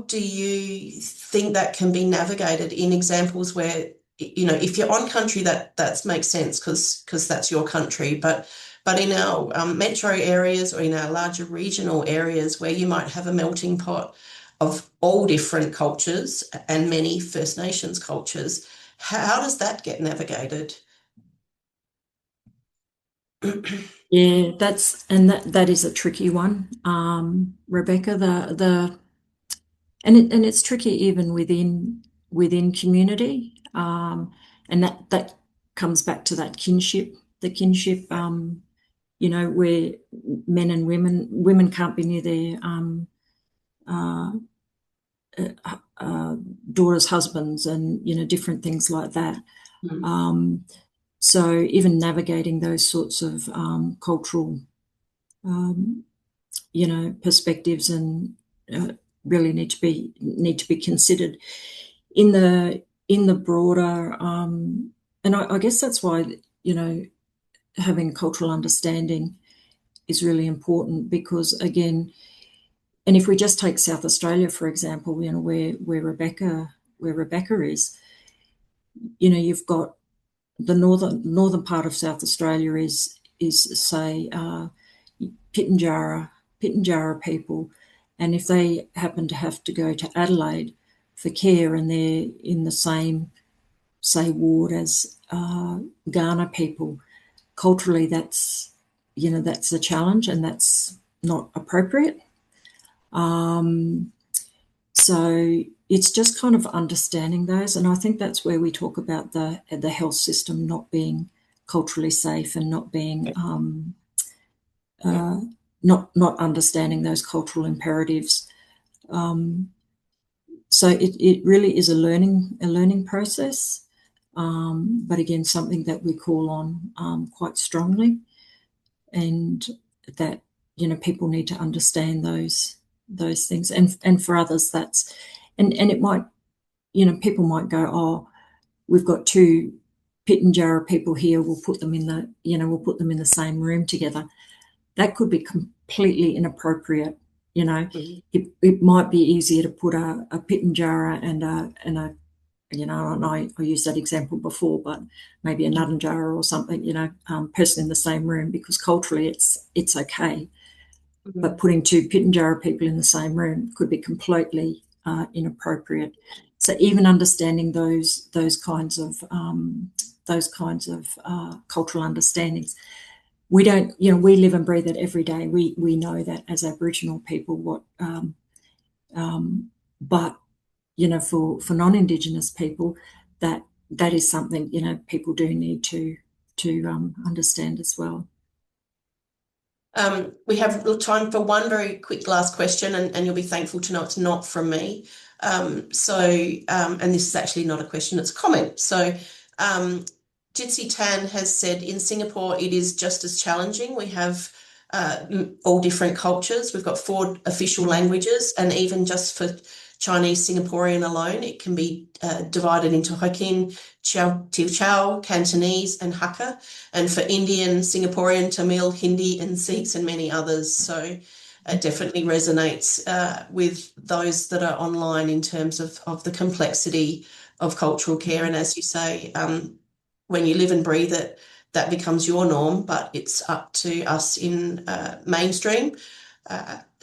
do you think that can be navigated in examples where, if you're on country, that makes sense because that's your country, but in our metro areas or in our larger regional areas where you might have a melting pot of all different cultures and many First Nations cultures, how does that get navigated? Yeah, that is a tricky one, Rebecca. And it's tricky even within community, and that comes back to that kinship, where men and women can't be near their daughters' husbands, and different things like that. So even navigating those sorts of cultural perspectives and really need to be considered in the broader, and I guess that's why having cultural understanding is really important, because again, and if we just take South Australia for example, where Rebecca is, you've got the northern part of South Australia is say Pitjantjatjara people, and if they happen to have to go to Adelaide for care and they're in the same, say, ward as Ghana people, culturally that's a challenge and that's not appropriate. So it's just kind of understanding those, and I think that's where we talk about the health system not being culturally safe and not being not understanding those cultural imperatives. So it really is a learning process, but again, something that we call on quite strongly, and that people need to understand those things, and for others that's and it might people might go, oh, we've got two Pitjantjatjara people here, we'll put them in the same room together. That could be completely inappropriate. It might be easier to put a Pitjantjatjara and a and I used that example before, but maybe a Ngarrindjatjara or something, person in the same room, because culturally it's okay. But putting two Pitjantjatjara people in the same room could be completely inappropriate. So even understanding those kinds of cultural understandings, we don't, we live and breathe it every day. We know that as Aboriginal people, but for non-Indigenous people, that is something people do need to understand as well. We have time for one very quick last question, and you'll be thankful to know it's not from me. And this is actually not a question, it's a comment. So Jitsi Tan has said, in Singapore, it is just as challenging. We have all different cultures. We've got 4 official languages, and even just for Chinese Singaporean alone, it can be divided into Hokkien, Teochew, Cantonese, and Hakka. And for Indian, Singaporean, Tamil, Hindi, and Sikhs, and many others. So definitely resonates with those that are online in terms of the complexity of cultural care. And as you say, when you live and breathe it, that becomes your norm, but it's up to us in mainstream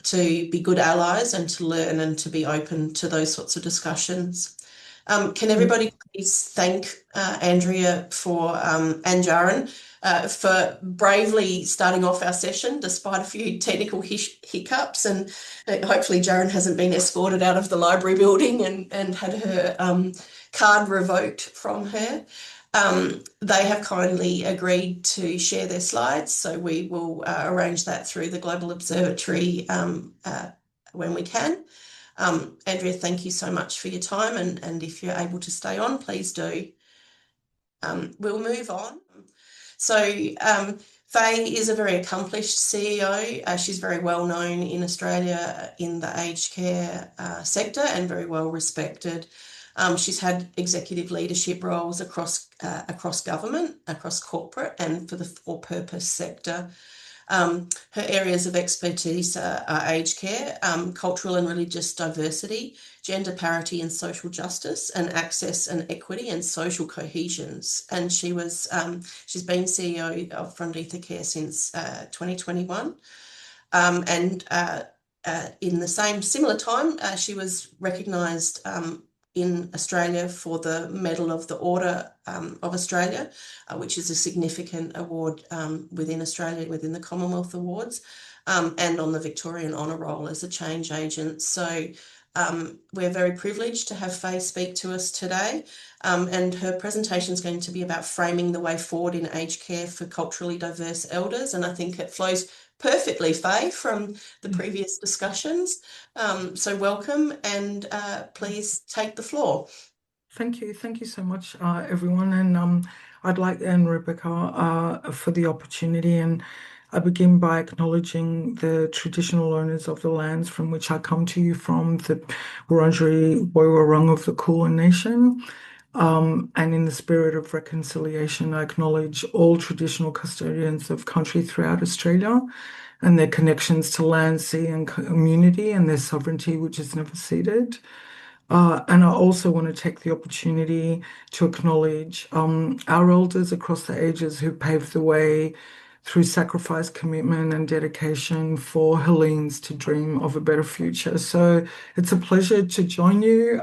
to be good allies and to learn and to be open to those sorts of discussions. Can everybody please thank Andrea and Jarin for bravely starting off our session despite a few technical hiccups, and hopefully Jarin hasn't been escorted out of the library building and had her card revoked from her. They have kindly agreed to share their slides, so we will arrange that through the Global Observatory when we can. Andrea, thank you so much for your time, and if you're able to stay on, please do. We'll move on. So Faye is a very accomplished CEO. She's very well known in Australia in the aged care sector and very well respected. She's had executive leadership roles across government, across corporate, and for the for-purpose sector. Her areas of expertise are aged care, cultural and religious diversity, gender parity and social justice, and access and equity and social cohesions. And she's been CEO of Fronditha Care since 2021. In the similar time, she was recognised in Australia for the Medal of the Order of Australia, which is a significant award within Australia, within the Commonwealth Awards, and on the Victorian Honour Roll as a change agent. So we're very privileged to have Faye speak to us today, and her presentation is going to be about framing the way forward in aged care for culturally diverse elders, and I think it flows perfectly, Faye, from the previous discussions. So welcome, and please take the floor. Thank you so much, everyone, and I'd like and Rebecca for the opportunity, and I begin by acknowledging the traditional owners of the lands from which I come to you from, the Wurundjeri Woiwurrung of the Kulin Nation. And in the spirit of reconciliation, I acknowledge all traditional custodians of country throughout Australia and their connections to land, sea, and community, and their sovereignty, which is never ceded. And I also want to take the opportunity to acknowledge our elders across the ages who paved the way through sacrifice, commitment, and dedication for Helene's to dream of a better future. So it's a pleasure to join you.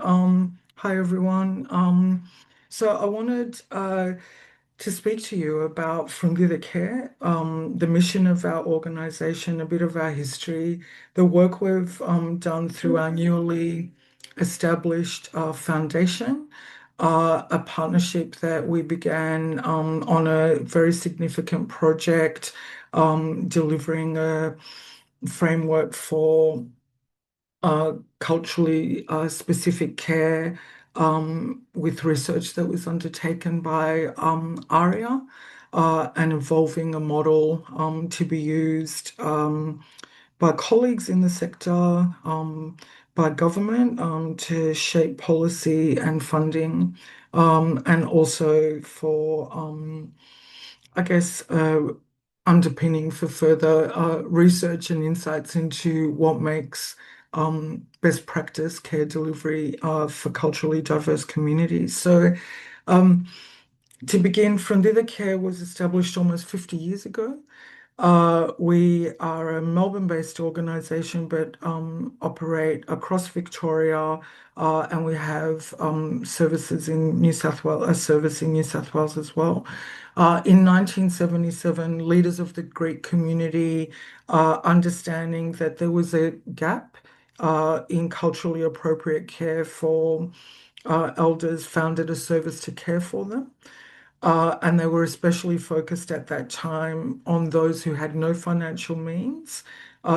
Hi, everyone. So I wanted to speak to you about Fronditha Care, the mission of our organisation, a bit of our history, the work we've done through our newly established foundation, a partnership that we began on a very significant project, delivering a framework for culturally specific care with research that was undertaken by ARIIA and evolving a model to be used by colleagues in the sector, by government to shape policy and funding, and also for, I guess, underpinning for further research and insights into what makes best practice care delivery for culturally diverse communities. So to begin, Fronditha Care was established almost 50 years ago. We are a Melbourne-based organisation, but operate across Victoria, and we have services in New South Wales, a service in New South Wales as well. In 1977, leaders of the Greek community, understanding that there was a gap in culturally appropriate care for elders, founded a service to care for them. And they were especially focused at that time on those who had no financial means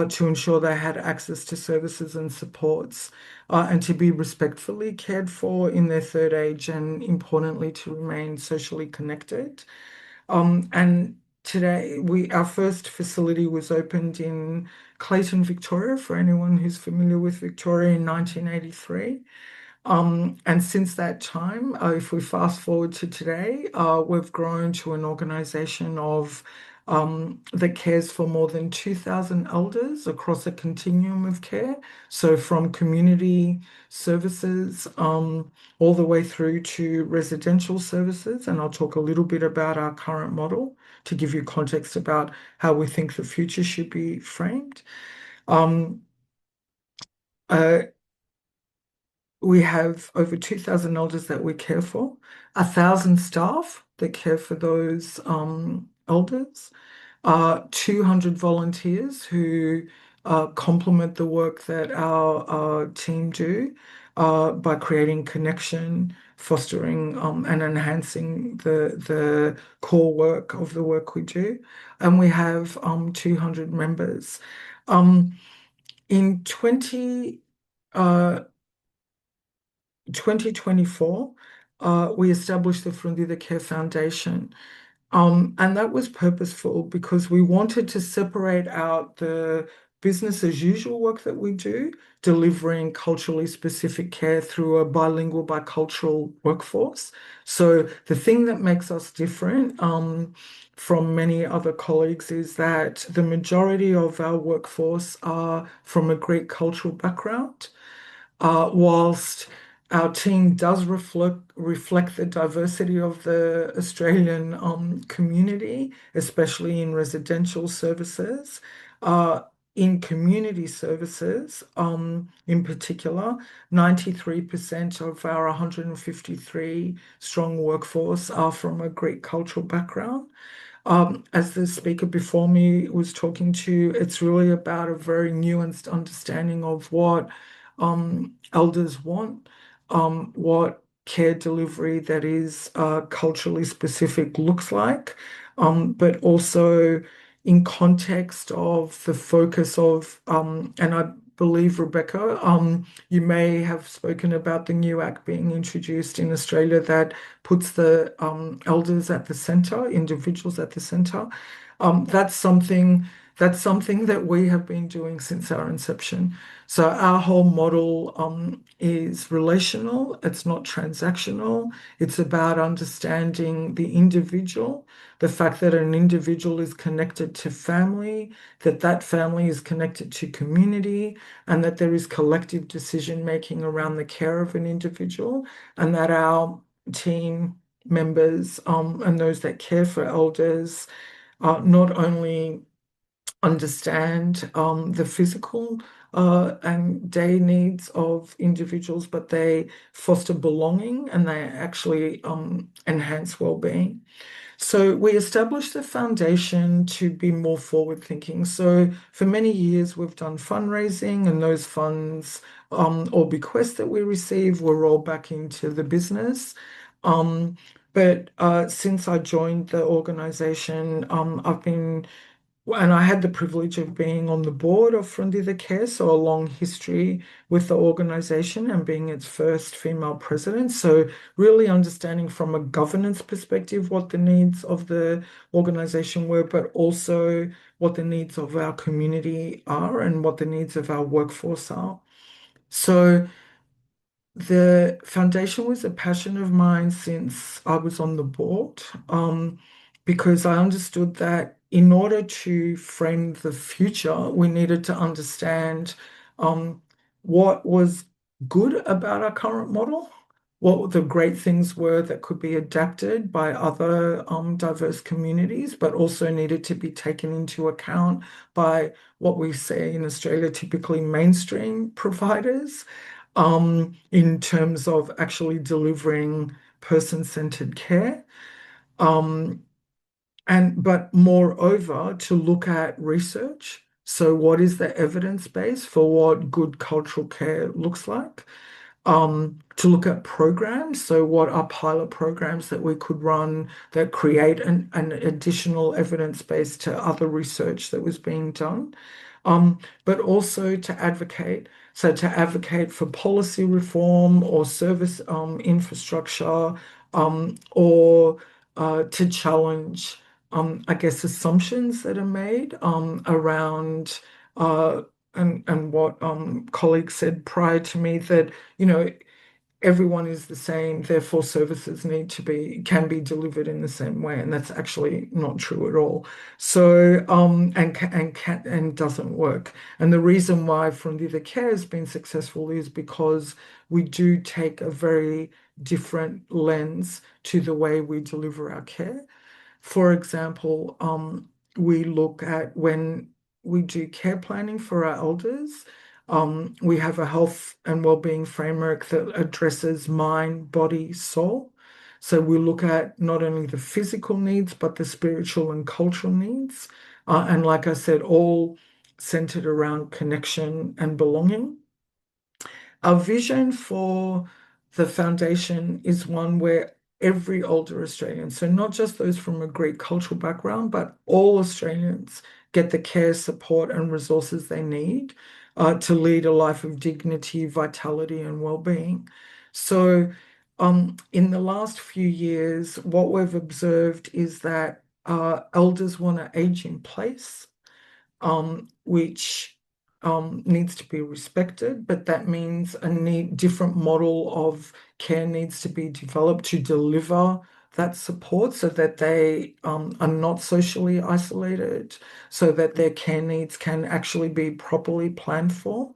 to ensure they had access to services and supports and to be respectfully cared for in their third age, and importantly, to remain socially connected. And today, our first facility was opened in Clayton, Victoria, for anyone who's familiar with Victoria, in 1983. And since that time, if we fast forward to today, we've grown to an organisation of that cares for more than 2,000 elders across a continuum of care. So from community services all the way through to residential services. And I'll talk a little bit about our current model to give you context about how we think the future should be framed. We have over 2,000 elders that we care for, 1,000 staff that care for those elders, 200 volunteers who complement the work that our team do by creating connection, fostering and enhancing the core work of the work we do. And we have 200 members. In 2024, we established the Fronditha Care Foundation. And that was purposeful because we wanted to separate out the business as usual work that we do, delivering culturally specific care through a bilingual, bicultural workforce. So the thing that makes us different from many other colleagues is that the majority of our workforce are from a Greek cultural background, whilst our team does reflect the diversity of the Australian community, especially in residential services. In community services, in particular, 93% of our 153 strong workforce are from a Greek cultural background. As the speaker before me was talking to, it's really about a very nuanced understanding of what elders want, what care delivery that is culturally specific looks like, but also in context of the focus of, and I believe, Rebecca, you may have spoken about the new act being introduced in Australia that puts the elders at the centre, individuals at the centre. That's something that we have been doing since our inception. So our whole model is relational. It's not transactional. It's about understanding the individual, the fact that an individual is connected to family, that family is connected to community, and that there is collective decision making around the care of an individual, and that our team members and those that care for elders not only understand the physical and day needs of individuals, but they foster belonging and they actually enhance well-being. So we established the foundation to be more forward-thinking. So for many years, we've done fundraising, and those funds or bequests that we receive were rolled back into the business. But since I joined the organization, and I had the privilege of being on the board of Fronditha Care, so a long history with the organization and being its first female president. So really understanding from a governance perspective what the needs of the organization were, but also what the needs of our community are and what the needs of our workforce are. So the foundation was a passion of mine since I was on the board, because I understood that in order to frame the future, we needed to understand what was good about our current model, what the great things were that could be adapted by other diverse communities, but also needed to be taken into account by what we say in Australia, typically mainstream providers, in terms of actually delivering person-centered care. But moreover, to look at research. So what is the evidence base for what good cultural care looks like? To look at programs. So what are pilot programs that we could run that create an additional evidence base to other research that was being done? But also to advocate. So to advocate for policy reform or service infrastructure, or to challenge, I guess, assumptions that are made around and what colleagues said prior to me, that everyone is the same, therefore services can be delivered in the same way, and that's actually not true at all. So and doesn't work. And the reason why Fronditha Care has been successful is because we do take a very different lens to the way we deliver our care. For example, we look at when we do care planning for our elders. We have a health and wellbeing framework that addresses mind, body, soul. So we look at not only the physical needs, but the spiritual and cultural needs. And like I said, all centered around connection and belonging. Our vision for the foundation is one where every older Australian, so not just those from a Greek cultural background, but all Australians get the care, support, and resources they need to lead a life of dignity, vitality, and well-being. So, in the last few years, what we've observed is that elders want to age in place, which needs to be respected, but that means a different model of care needs to be developed to deliver that support so that they are not socially isolated, so that their care needs can actually be properly planned for.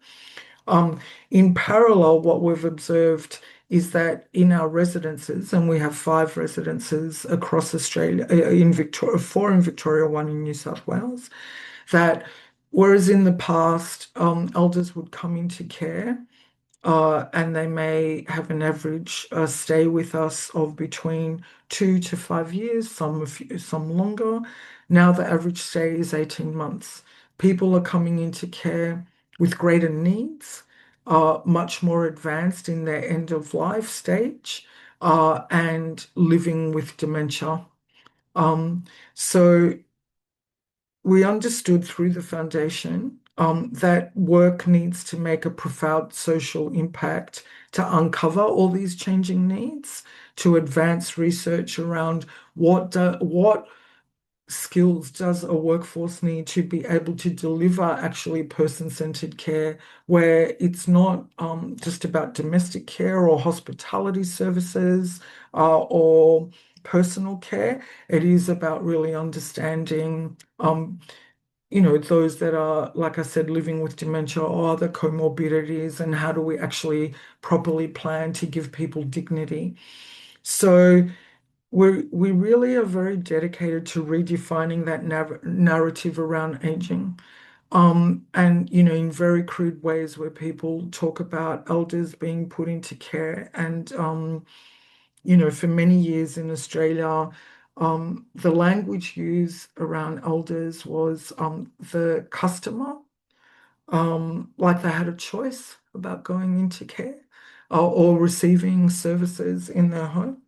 In parallel, what we've observed is that in our residences, and we have 5 residences across Australia, in Victoria, 4 in Victoria, 1 in New South Wales, that whereas in the past, elders would come into care, and they may have an average stay with us of between 2 to 5 years, some longer. Now the average stay is 18 months. People are coming into care with greater needs, much more advanced in their end of life stage, and living with dementia. So we understood through the foundation that work needs to make a profound social impact to uncover all these changing needs, to advance research around what skills does a workforce need to be able to deliver actually person-centered care, where it's not just about domestic care or hospitality services or personal care. It is about really understanding those that are, like I said, living with dementia or other comorbidities, and how do we actually properly plan to give people dignity. So we really are very dedicated to redefining that narrative around aging. And in very crude ways where people talk about elders being put into care. And for many years in Australia, the language used around elders was the customer, like they had a choice about going into care or receiving services in their home.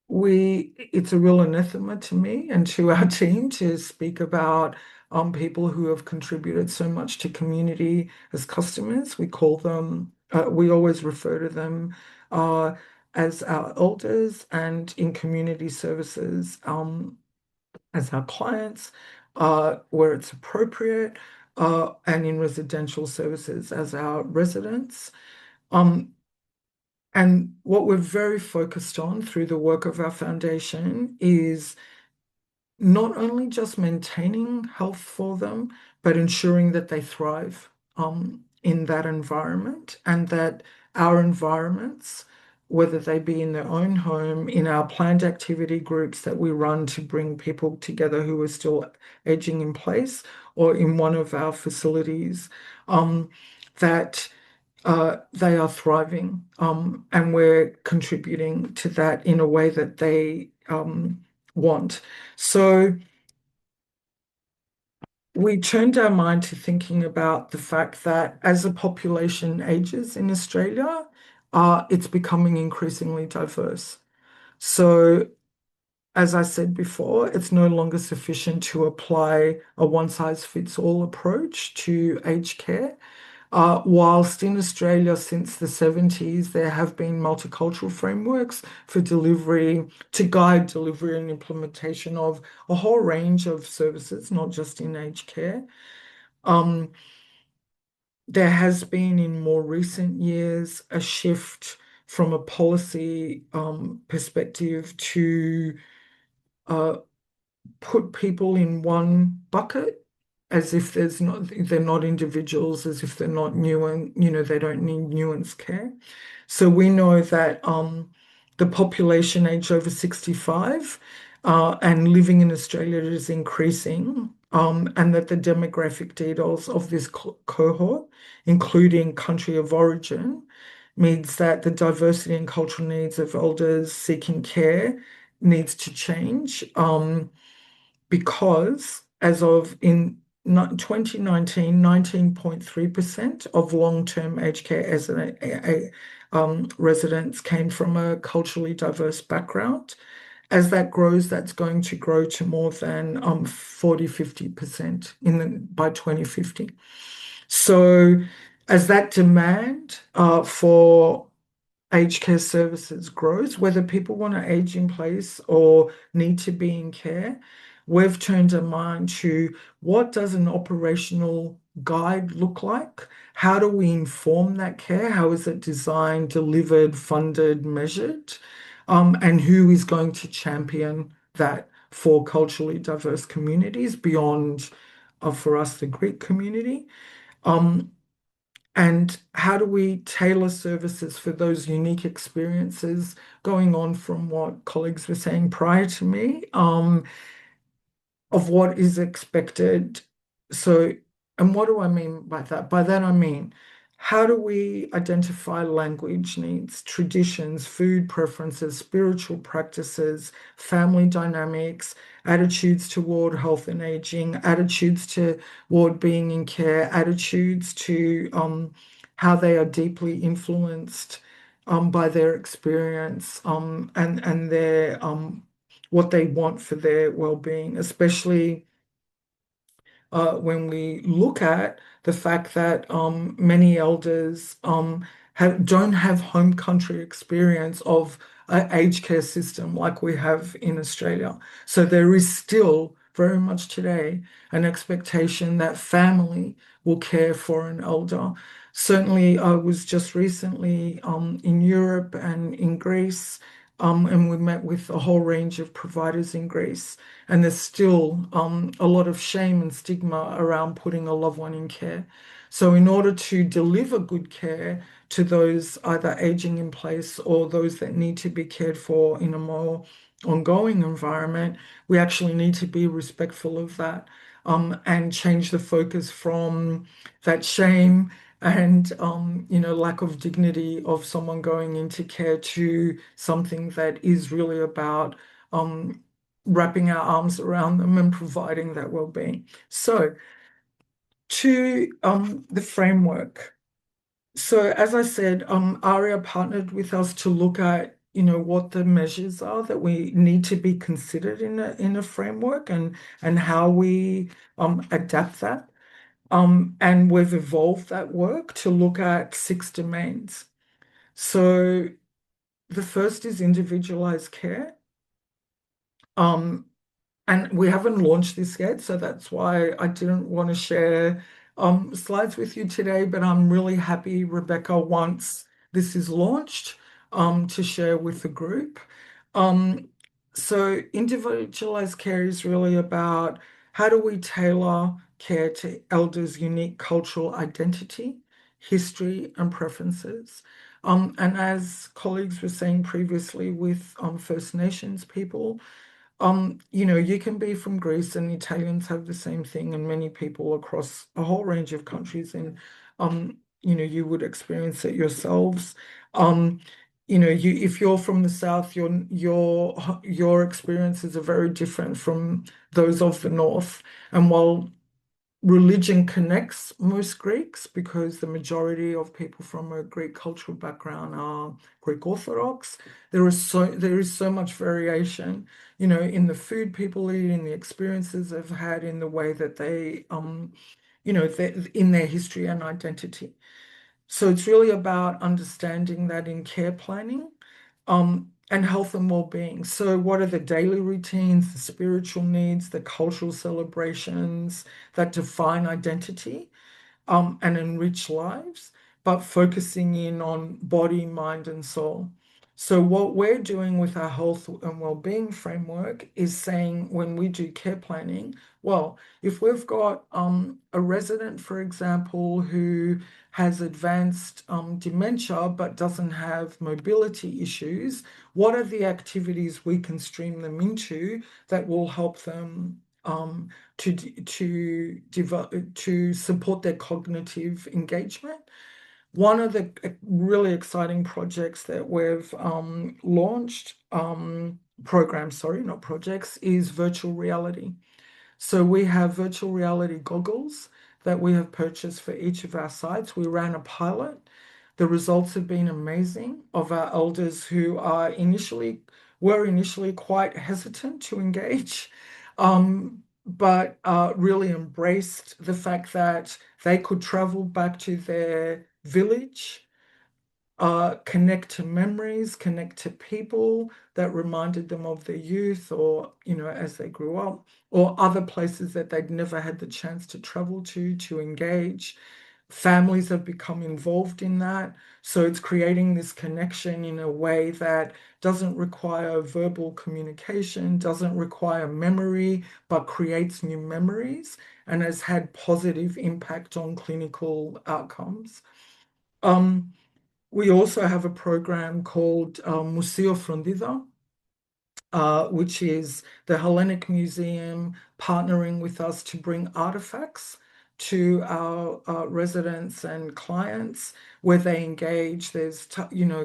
It's a real anathema to me and to our team to speak about people who have contributed so much to community as customers. We always refer to them as our elders, and in community services as our clients, where it's appropriate, and in residential services as our residents. And what we're very focused on through the work of our foundation is not only just maintaining health for them, but ensuring that they thrive in that environment, and that our environments, whether they be in their own home, in our planned activity groups that we run to bring people together who are still aging in place, or in one of our facilities, that they are thriving, and we're contributing to that in a way that they want. So we turned our mind to thinking about the fact that as the population ages in Australia, it's becoming increasingly diverse. So as I said before, it's no longer sufficient to apply a one-size-fits-all approach to aged care. Whilst in Australia since the 70s, there have been multicultural frameworks for to guide delivery and implementation of a whole range of services, not just in aged care. there has been in more recent years a shift from a policy perspective to put people in one bucket as if they're not individuals, as if they're not they don't need nuanced care. So we know that the population age over 65 and living in Australia is increasing, and that the demographic details of this cohort, including country of origin, means that the diversity and cultural needs of elders seeking care needs to change. Because as of in 2019, 19.3% of long-term aged care residents came from a culturally diverse background. As that grows, that's going to grow to more than 40, 50% by 2050. So as that demand for aged care services grows, whether people want to age in place or need to be in care, we've turned our mind to what does an operational guide look like? How do we inform that care? How is it designed, delivered, funded, measured? And who is going to champion that for culturally diverse communities beyond, for us, the Greek community? And how do we tailor services for those unique experiences, going on from what colleagues were saying prior to me, of what is expected. So, and what do I mean by that? By that, I mean, how do we identify language needs, traditions, food preferences, spiritual practices, family dynamics, attitudes toward health and aging, attitudes toward being in care, attitudes to how they are deeply influenced by their experience and their what they want for their well-being, especially when we look at the fact that many elders don't have home country experience of an aged care system like we have in Australia. So there is still very much today an expectation that family will care for an elder. Certainly, I was just recently in Europe and in Greece, and we met with a whole range of providers in Greece. And there's still a lot of shame and stigma around putting a loved one in care. So, in order to deliver good care to those either aging in place or those that need to be cared for in a more ongoing environment, we actually need to be respectful of that and change the focus from that shame and lack of dignity of someone going into care to something that is really about wrapping our arms around them and providing that well-being. So to the framework. So as I said, ARIIA partnered with us to look at what the measures are that we need to be considered in a framework and how we adapt that. And we've evolved that work to look at 6 domains. So the first is individualized care. And we haven't launched this yet, so that's why I didn't want to share slides with you today, but I'm really happy, Rebecca, once this is launched, to share with the group. So individualized care is really about how do we tailor care to elders' unique cultural identity, history, and preferences. And as colleagues were saying previously with First Nations people, you can be from Greece and Italians have the same thing, and many people across a whole range of countries, and you would experience it yourselves. If you're from the south, your experiences are very different from those of the north. And while religion connects most Greeks, because the majority of people from a Greek cultural background are Greek Orthodox, there is so much variation, in the food people eat, in the experiences they've had, in the way that they, in their history and identity. So it's really about understanding that in care planning, and health and well-being. So what are the daily routines, the spiritual needs, the cultural celebrations that define identity? and enrich lives, but focusing in on body, mind, and soul. So what we're doing with our health and well-being framework is saying when we do care planning, well, if we've got a resident, for example, who has advanced dementia but doesn't have mobility issues, what are the activities we can stream them into that will help them to support their cognitive engagement? One of the really exciting projects that we've launched, programs, sorry, not projects, is virtual reality. So we have virtual reality goggles that we have purchased for each of our sites. We ran a pilot. The results have been amazing of our elders who were initially quite hesitant to engage, but really embraced the fact that they could travel back to their village, connect to memories, connect to people that reminded them of their youth or, as they grew up, or other places that they'd never had the chance to travel to engage. Families have become involved in that. So it's creating this connection in a way that doesn't require verbal communication, doesn't require memory, but creates new memories and has had positive impact on clinical outcomes. We also have a program called Museo Fronditha, which is the Hellenic Museum partnering with us to bring artifacts to our residents and clients where they engage. There's,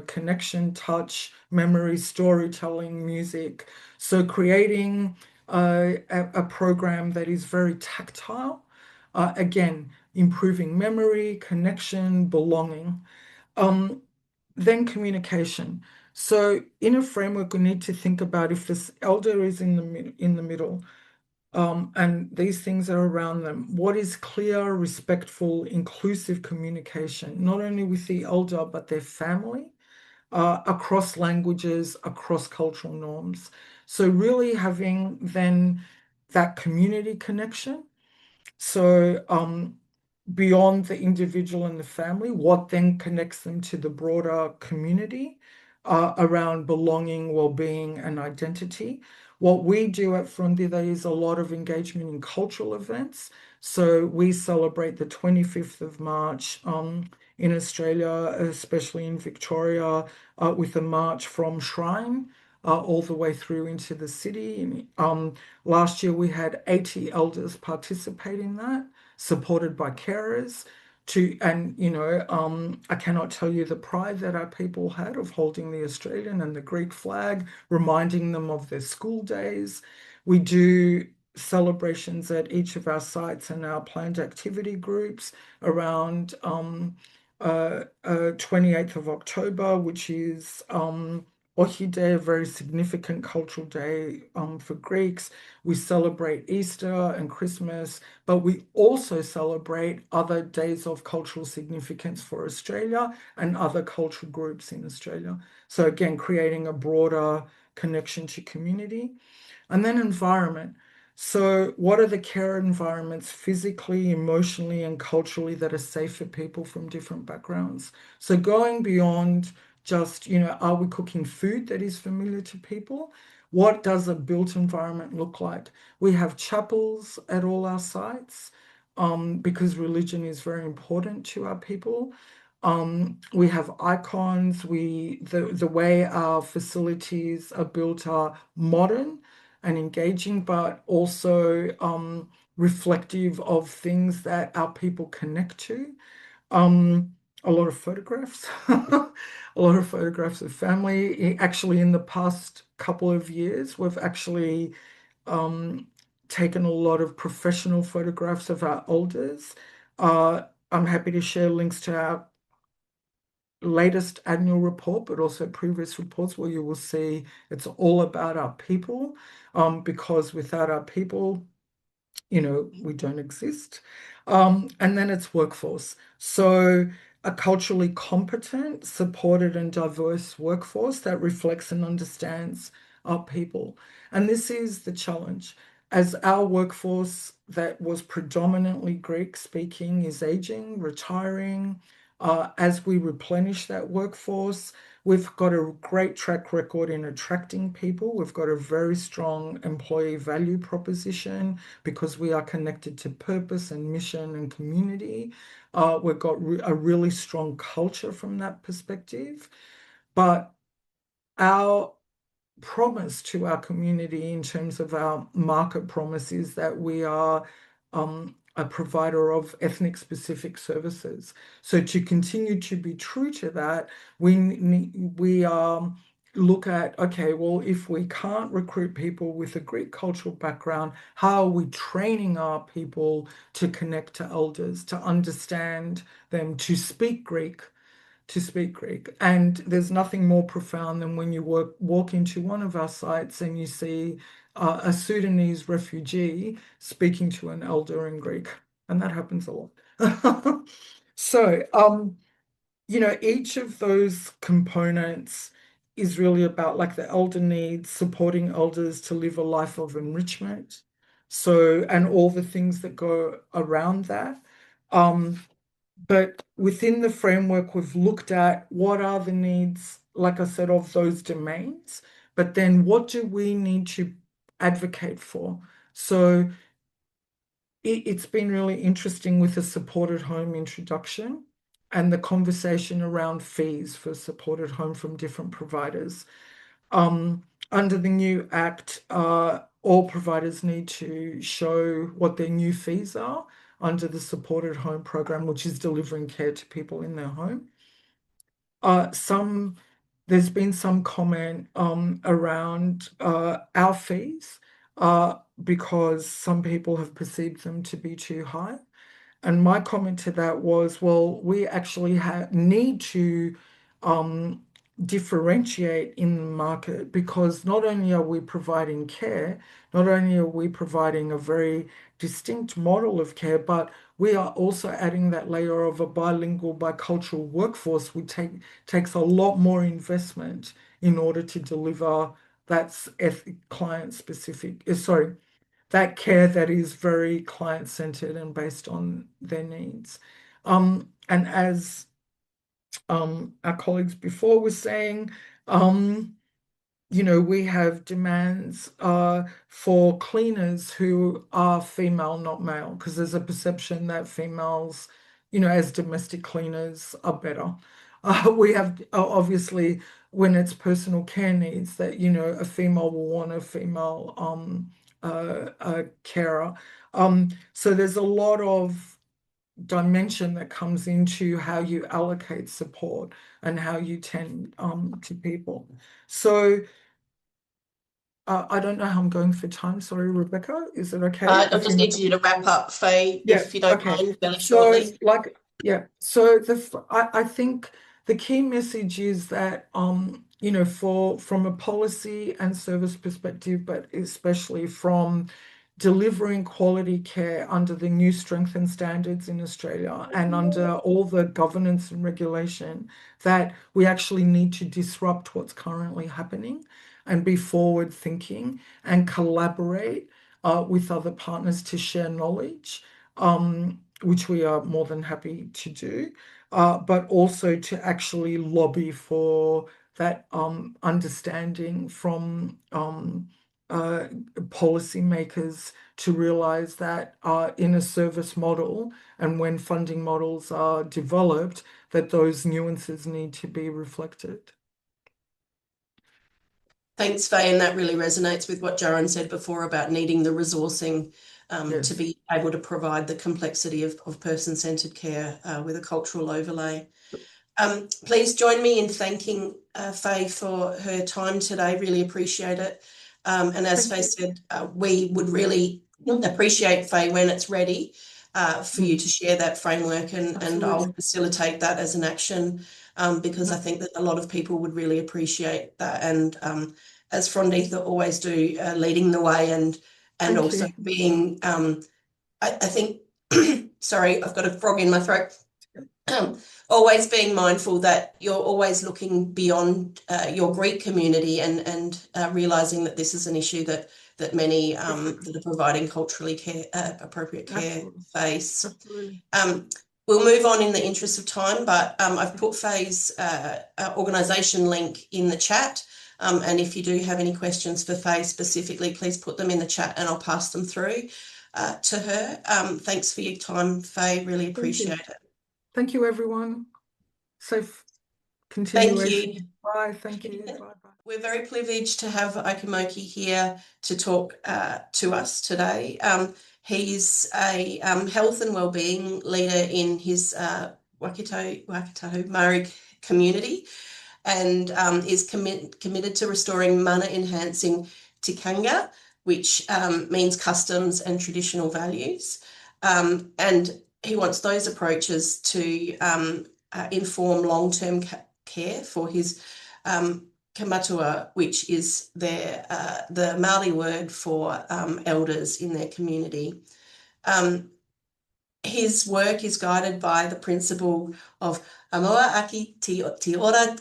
connection, touch, memory, storytelling, music. So creating a program that is very tactile, again, improving memory, connection, belonging. Then communication. So in a framework, we need to think about if this elder is in the middle, and these things are around them, what is clear, respectful, inclusive communication, not only with the elder, but their family, across languages, across cultural norms. So really having then that community connection. So beyond the individual and the family, what then connects them to the broader community around belonging, well-being, and identity. What we do at Fronditha is a lot of engagement in cultural events. So we celebrate the 25th of March in Australia, especially in Victoria, with a march from Shrine all the way through into the city. Last year we had 80 elders participate in that, supported by carers. I cannot tell you the pride that our people had of holding the Australian and the Greek flag, reminding them of their school days. We do celebrations at each of our sites and our planned activity groups around 28th of October, which is Ohi Day, a very significant cultural day for Greeks. We celebrate Easter and Christmas, but we also celebrate other days of cultural significance for Australia and other cultural groups in Australia. So again, creating a broader connection to community. And then environment. So what are the care environments physically, emotionally, and culturally that are safe for people from different backgrounds? So going beyond just, are we cooking food that is familiar to people? What does a built environment look like? We have chapels at all our sites because religion is very important to our people. We have icons. The way our facilities are built are modern and engaging, but also reflective of things that our people connect to. A lot of photographs, a lot of photographs of family. Actually, in the past couple of years, we've actually taken a lot of professional photographs of our elders. I'm happy to share links to our latest annual report, but also previous reports where you will see it's all about our people, because without our people, we don't exist. And then it's workforce. So a culturally competent, supported, and diverse workforce that reflects and understands our people. And this is the challenge. as our workforce that was predominantly Greek speaking is aging, retiring, as we replenish that workforce, we've got a great track record in attracting people. We've got a very strong employee value proposition because we are connected to purpose and mission and community. We've got a really strong culture from that perspective. But our promise to our community in terms of our market promise is that we are a provider of ethnic specific services. So to continue to be true to that, we look at, okay, well, if we can't recruit people with a Greek cultural background, how are we training our people to connect to elders, to understand them, to speak Greek? And there's nothing more profound than when you walk into one of our sites and you see a Sudanese refugee speaking to an elder in Greek, and that happens a lot. So, each of those components is really about like the elder needs, supporting elders to live a life of enrichment. So, and all the things that go around that. But within the framework, we've looked at what are the needs, like I said, of those domains, but then what do we need to advocate for? So it's been really interesting with the supported home introduction and the conversation around fees for supported home from different providers. Under the new Act, all providers need to show what their new fees are under the supported home program, which is delivering care to people in their home. There's been some comment around our fees because some people have perceived them to be too high. And my comment to that was, well, we actually need to differentiate in the market because not only are we providing care, not only are we providing a very distinct model of care, but we are also adding that layer of a bilingual, bicultural workforce, which takes a lot more investment in order to deliver that client specific, that care that is very client-centered and based on their needs. And as our colleagues before were saying, we have demands for cleaners who are female, not male, because there's a perception that females, as domestic cleaners are better. We have obviously when it's personal care needs that, a female will want a female carer. So there's a lot of dimension that comes into how you allocate support and how you tend to people. So I don't know how I'm going for time. Sorry, Rebecca. Is it okay? I just need you to wrap up, Faye, if you don't mind, fairly shortly. So I think the key message is that from a policy and service perspective, but especially from delivering quality care under the new strengthened standards in Australia and under all the governance and regulation, that we actually need to disrupt what's currently happening and be forward thinking and collaborate with other partners to share knowledge, which we are more than happy to do, but also to actually lobby for that understanding from policymakers to realize that in a service model and when funding models are developed, that those nuances need to be reflected. Thanks, Faye, and that really resonates with what Jarin said before about needing the resourcing to be able to provide the complexity of person-centred care with a cultural overlay. Please join me in thanking Faye for her time today. Really appreciate it. And as Faye said, we would really appreciate, Faye, when it's ready for you to share that framework, and I'll facilitate that as an action because I think that a lot of people would really appreciate that. And as Fronditha always do, leading the way and also being, I think, sorry, I've got a frog in my throat. always being mindful that you're always looking beyond your Greek community and realizing that this is an issue that many that are providing culturally appropriate care face. Absolutely. We'll move on in the interest of time, but I've put Faye's organisation link in the chat. And if you do have any questions for Faye specifically, please put them in the chat and I'll pass them through to her. Thanks for your time, Faye. Really appreciate it. Thank you, everyone. Safe continuation. Thank you. Bye. Thank you. Bye. Bye. We're very privileged to have Ikimoke here to talk to us today. He's a health and wellbeing leader in his Waikato Maori community and is committed to restoring mana-enhancing tikanga, which means customs and traditional values. And he wants those approaches to inform long-term care for his kamatua, which is the Māori word for elders in their community. His work is guided by the principle of amoa aki te ora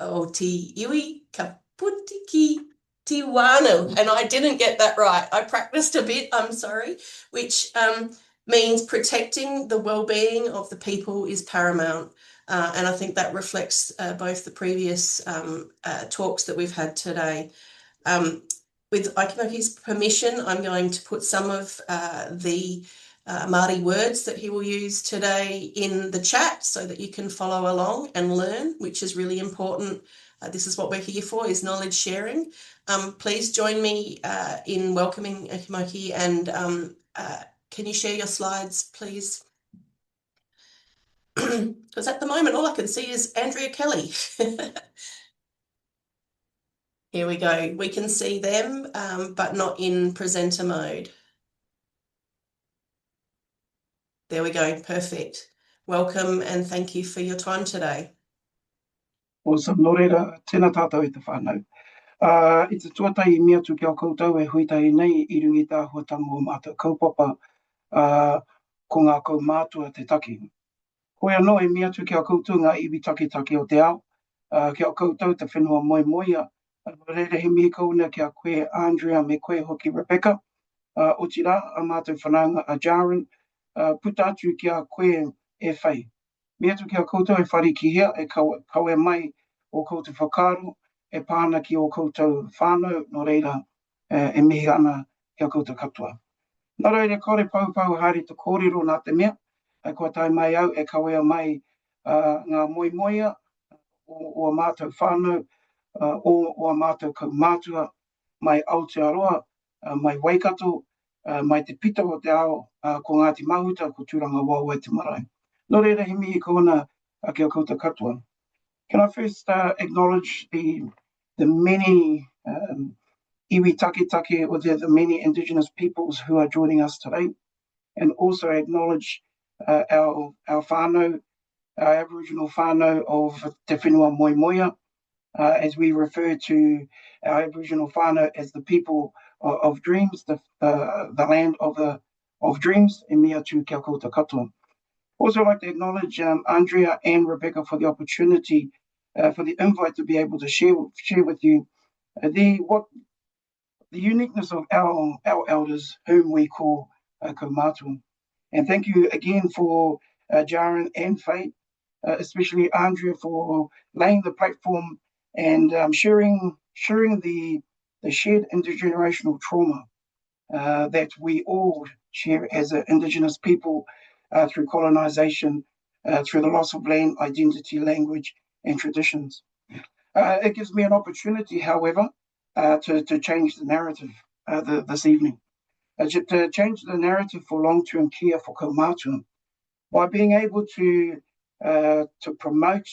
o te iwi ka putiki te wānau. And I didn't get that right. I practiced a bit, I'm sorry, which means protecting the well-being of the people is paramount. And I think that reflects both the previous talks that we've had today. With Ikimoke's permission, I'm going to put some of the Māori words that he will use today in the chat so that you can follow along and learn, which is really important. This is what we're here for, is knowledge sharing. Please join me in welcoming Ikimoke, and can you share your slides, please? Because at the moment, all I can see is Andrea Kelly. Here we go. We can see them, but not in presenter mode. There we go. Perfect. Welcome and thank you for your time today. Awesome. Nō reira, tēnā tātou e te whānau. I te tuatai mea tu kia koutou e huitai nei I rungi tā huatango o mātou kaupapa ko ngā kaumātua te taki. Koe anō e mea tu kia koutou ngā iwi taki o te ao. Kia koutou te whenua moia. Reira he mihi kauna kia koe Andrea me koe hoki Rebecca. O tira a mātou whananga a Jarin. Puta atu kia koe e Faye. Mea tu kia koutou e wharikihia e kaue mai o koutou whakaro e pāna ki o koutou whānau no reira e mihi ana kia koutou katoa. Nā reira kore paupau haere te kōrero nā te mea, kua tai mai au e kawea mai ngā moia o a mātou whānau, o a mātou kaumātua, mai Aotearoa, mai Waikato, mai te pita o te ao ko Ngāti Mahuta, ko Tūranga Wāua te marae. Nō reira he mihi kona kia koutou katoa. Can I first acknowledge the many iwi take, or the many Indigenous peoples who are joining us today, and also acknowledge our whānau, our Aboriginal whānau of Te Whenua Moimoia, as we refer to our Aboriginal whānau as the people of dreams, the land of dreams, e mea tu kia koutou katoa. Also, I'd like to acknowledge Andrea and Rebecca for the opportunity, for the invite to be able to share with you the uniqueness of our elders, whom we call kaumātua. And thank you again for Jarin and Faye, especially Andrea, for laying the platform and sharing the shared intergenerational trauma that we all share as an Indigenous people through colonisation, through the loss of land, identity, language, and traditions. It gives me an opportunity, however, to change the narrative this evening, to change the narrative for long-term care for kaumātua by being able to promote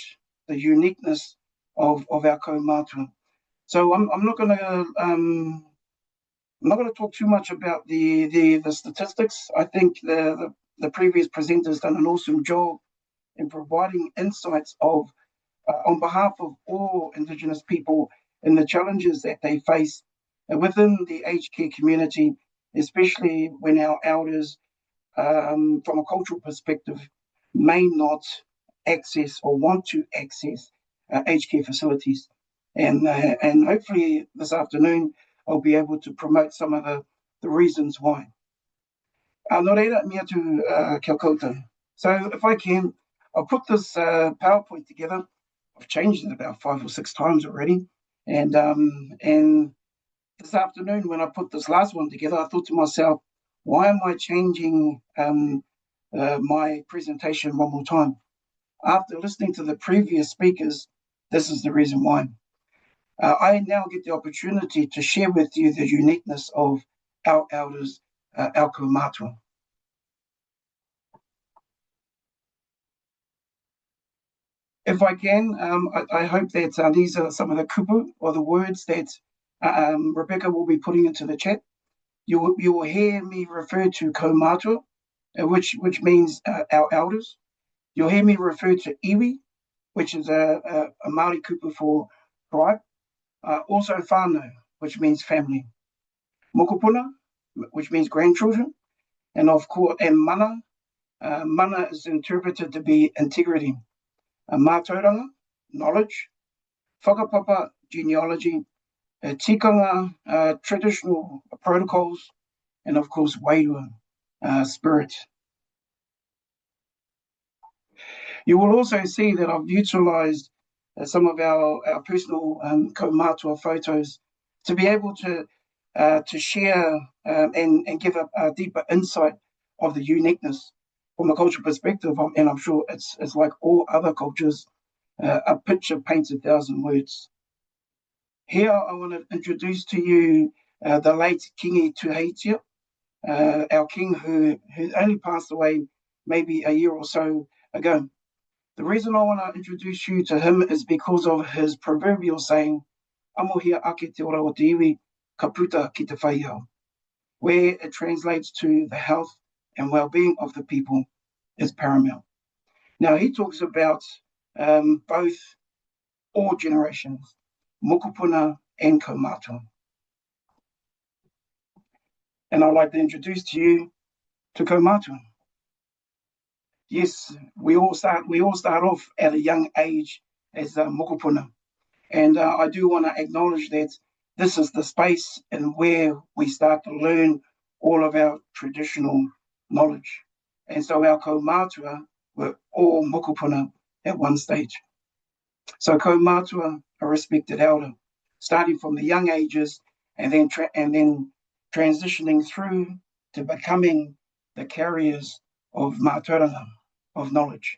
the uniqueness of our kaumātua. So I'm not going to talk too much about the statistics. I think the previous presenters done an awesome job in providing insights of on behalf of all Indigenous people in the challenges that they face within the aged care community, especially when our elders, from a cultural perspective, may not access or want to access aged care facilities. And hopefully this afternoon I'll be able to promote some of the reasons why. Nō reira, mea tu kia koutou. So if I can, I'll put this PowerPoint together. I've changed it about 5 or 6 times already. And this afternoon when I put this last one together, I thought to myself, why am I changing my presentation one more time? After listening to the previous speakers, this is the reason why. I now get the opportunity to share with you the uniqueness of our elders, our kaumātua. If I can, I hope that these are some of the kupu or the words that Rebecca will be putting into the chat. You will hear me refer to kaumātua, which means our elders. You'll hear me refer to iwi, which is a Māori kupu for tribe. Also whānau, which means family. Mokopuna, which means grandchildren. And of course, and mana. Mana is interpreted to be integrity. Mātauranga, knowledge. Whakapapa, genealogy. Tikanga, traditional protocols. And of course, wairua, spirit. You will also see that I've utilised some of our personal kaumātua photos to be able to share and give a deeper insight of the uniqueness from a cultural perspective. And I'm sure it's like all other cultures, a picture paints 1,000 words. Here I want to introduce to you the late Kingi Tuheitia, our king who only passed away maybe a year or so ago. The reason I want to introduce you to him is because of his proverbial saying, amohia ake te ora o te iwi, ka puta ki te whaiau, where it translates to the health and well-being of the people is paramount. Now, he talks about both all generations, mokopuna and kaumātua. And I'd like to introduce to you to kaumātua. Yes, we all start off at a young age as mokopuna. And I do want to acknowledge that this is the space and where we start to learn all of our traditional knowledge. And so our kaumātua were all mokopuna at one stage. So kaumātua, a respected elder, starting from the young ages and then transitioning through to becoming the carriers of mātauranga, of knowledge.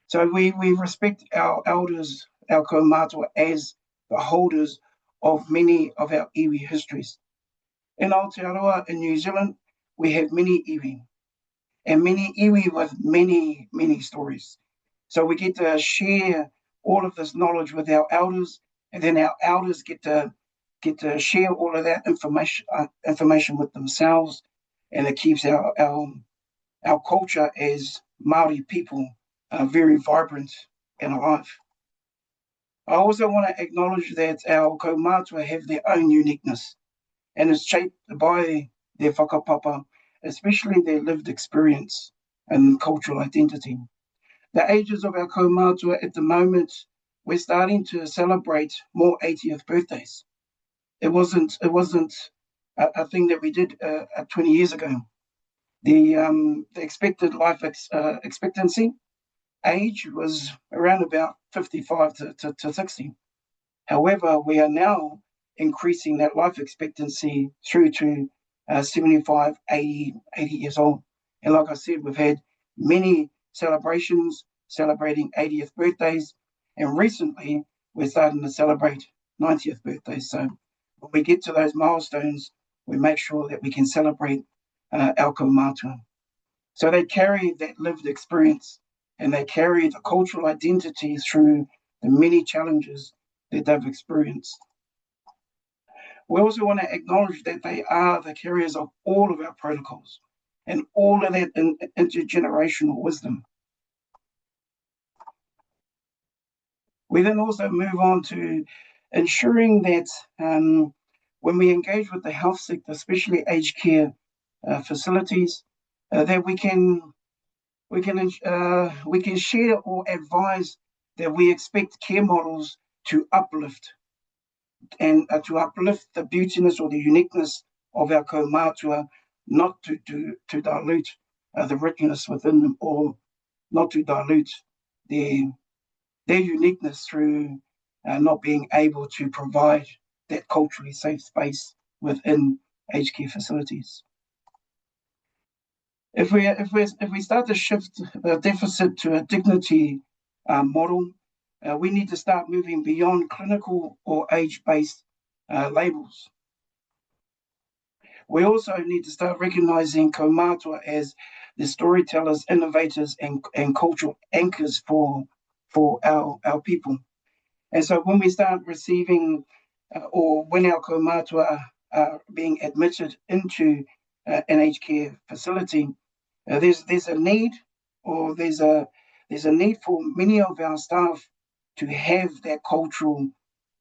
So we respect our elders, our kaumātua, as the holders of many of our iwi histories. In Aotearoa, in New Zealand, we have many iwi, and many iwi with many, many stories. So we get to share all of this knowledge with our elders, and then our elders get to share all of that information with themselves, and it keeps our culture as Māori people very vibrant and alive. I also want to acknowledge that our kaumātua have their own uniqueness, and is shaped by their whakapapa, especially their lived experience and cultural identity. The ages of our kaumātua at the moment, we're starting to celebrate more 80th birthdays. It wasn't a thing that we did 20 years ago. The expected life expectancy age was around about 55 to 60. However, we are now increasing that life expectancy through to 75, 80 years old. And like I said, we've had many celebrations celebrating 80th birthdays, and recently we're starting to celebrate 90th birthdays. So when we get to those milestones, we make sure that we can celebrate our kaumātua. So they carry that lived experience, and they carry the cultural identity through the many challenges that they've experienced. We also want to acknowledge that they are the carriers of all of our protocols and all of that intergenerational wisdom. We then also move on to ensuring that when we engage with the health sector, especially aged care facilities, that we can we can share or advise that we expect care models to uplift the beautiness or the uniqueness of our kaumātua, not to dilute the richness within them, or not to dilute their uniqueness through not being able to provide that culturally safe space within aged care facilities. If we start to shift the deficit to a dignity model, we need to start moving beyond clinical or age-based labels. We also need to start recognising kaumātua as the storytellers, innovators, and cultural anchors for our people. And so when we start receiving, or when our kaumātua are being admitted into an aged care facility, there's a need, or there's a need for many of our staff to have that cultural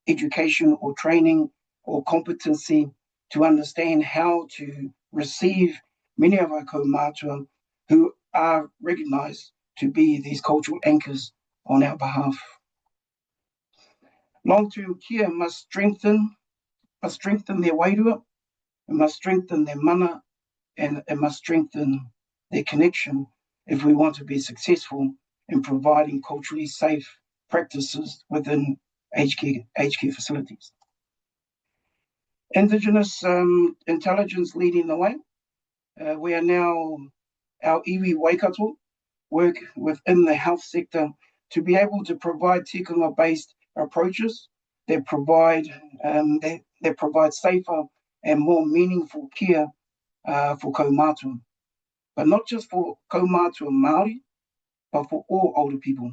education or training or competency to understand how to receive many of our kaumātua who are recognised to be these cultural anchors on our behalf. Long-term care must strengthen their wairua, it must strengthen their mana, and it must strengthen their connection if we want to be successful in providing culturally safe practices within aged care facilities. Indigenous intelligence leading the way. We are now, our iwi Waikato work within the health sector to be able to provide tikanga-based approaches that provide safer and more meaningful care for kaumātua, but not just for kaumātua Māori, but for all older people.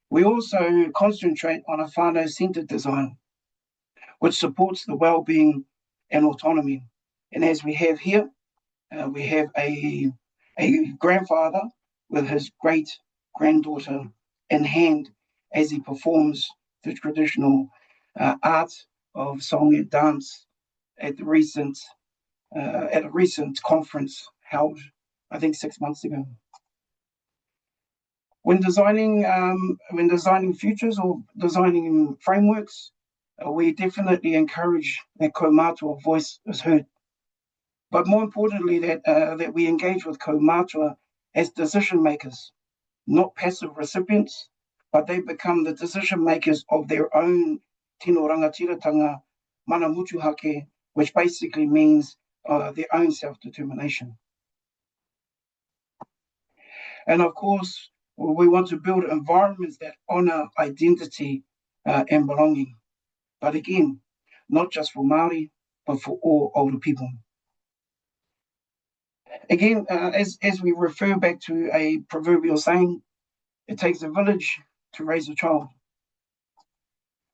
We also concentrate on a whānau-centred design, which supports the well-being and autonomy. And as we have here, we have a grandfather with his great-granddaughter in hand as he performs the traditional art of song and dance at a recent conference held, I think, 6 months ago. When designing futures or designing frameworks, we definitely encourage that kaumātua voice is heard. But more importantly, that we engage with kaumātua as decision makers, not passive recipients, but they become the decision makers of their own tino rangatiratanga mana mutuhake, which basically means their own self-determination. And of course, we want to build environments that honour identity and belonging. But again, not just for Māori, but for all older people. Again, as we refer back to a proverbial saying, it takes a village to raise a child.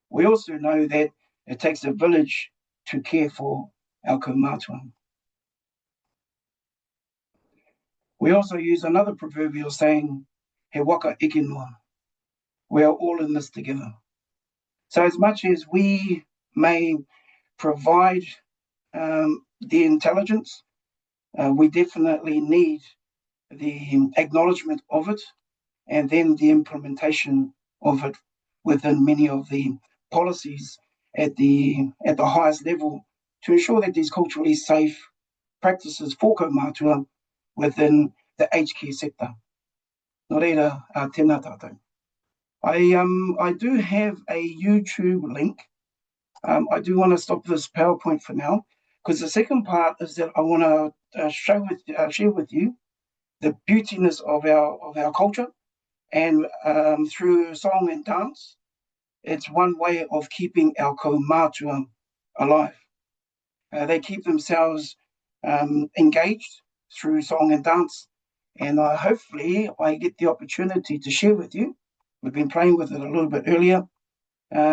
We also know that it takes a village to care for our kaumātua. We also use another proverbial saying, he waka ike noa. We are all in this together. So as much as we may provide the intelligence, we definitely need the acknowledgement of it and then the implementation of it within many of the policies at the highest level to ensure that there's culturally safe practices for kaumātua within the aged care sector. Nō reira, tēnā tātou. I do have a YouTube link. I do want to stop this PowerPoint for now, because the second part is that I want to share with you the beautiness of our culture, and through song and dance, it's one way of keeping our kaumātua alive. They keep themselves engaged through song and dance, and hopefully I get the opportunity to share with you. We've been playing with it a little bit earlier.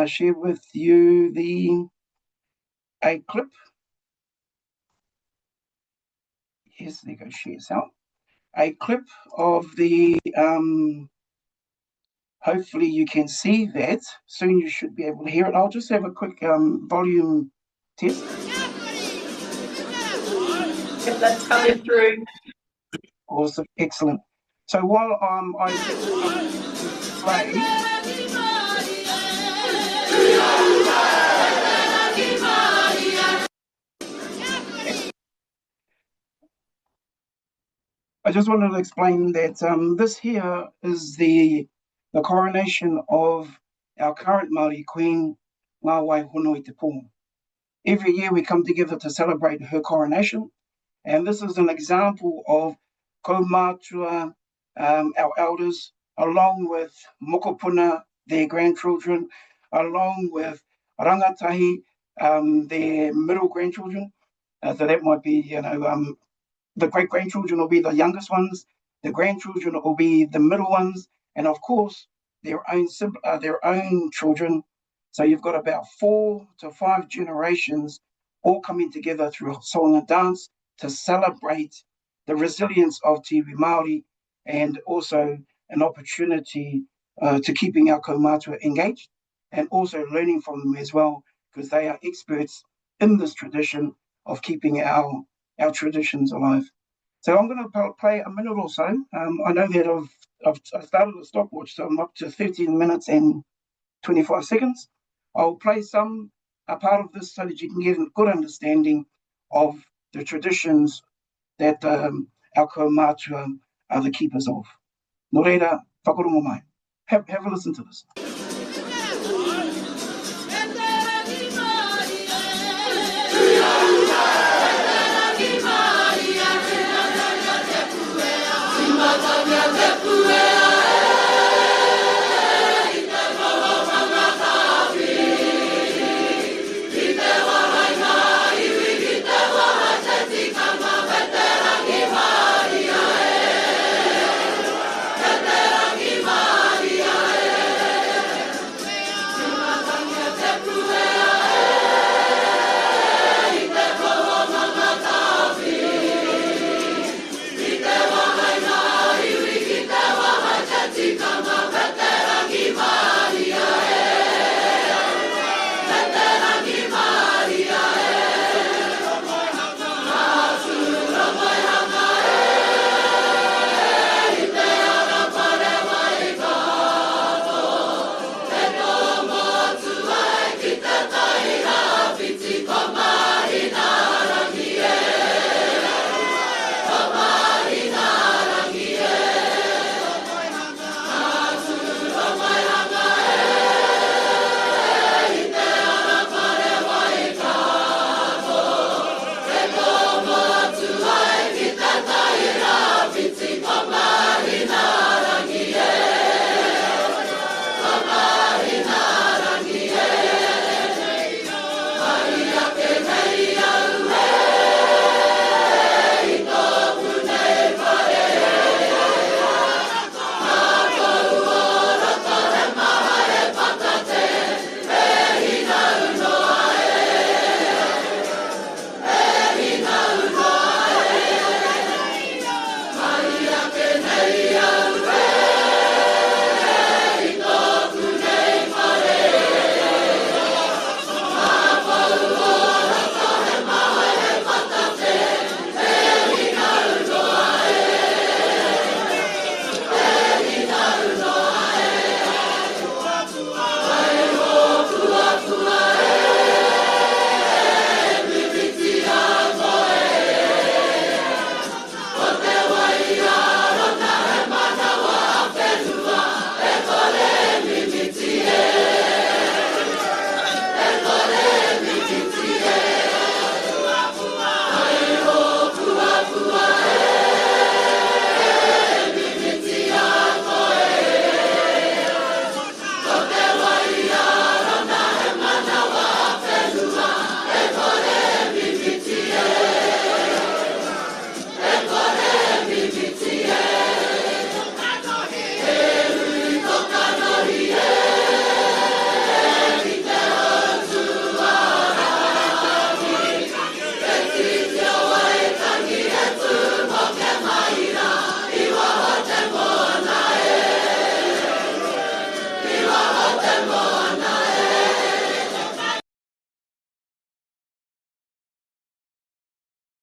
Share with you a clip. Yes, there goes shares out. A clip of the, hopefully you can see that. Soon you should be able to hear it. I'll just have a quick volume test. If that's coming through. Awesome, excellent. So while I play, I just wanted to explain that this here is the coronation of our current Māori Queen, Ngā Waihono i te Pō. Every year we come together to celebrate her coronation, and this is an example of kaumātua, our elders, along with mokopuna, their grandchildren, along with rangatahi, their middle grandchildren. So that might be, the great-grandchildren will be the youngest ones, the grandchildren will be the middle ones, and of course, their own children. So you've got about 4 to 5 generations all coming together through song and dance to celebrate the resilience of Te Iwi Māori, and also an opportunity to keeping our kaumātua engaged and also learning from them as well, because they are experts in this tradition of keeping our traditions alive. So I'm going to play a minute or so. I know that I've started a stopwatch, so I'm up to 13 minutes and 25 seconds. I'll play a part of this so that you can get a good understanding of the traditions that our kaumātua are the keepers of. Nō reira, whakarongo mai. Have a listen to this.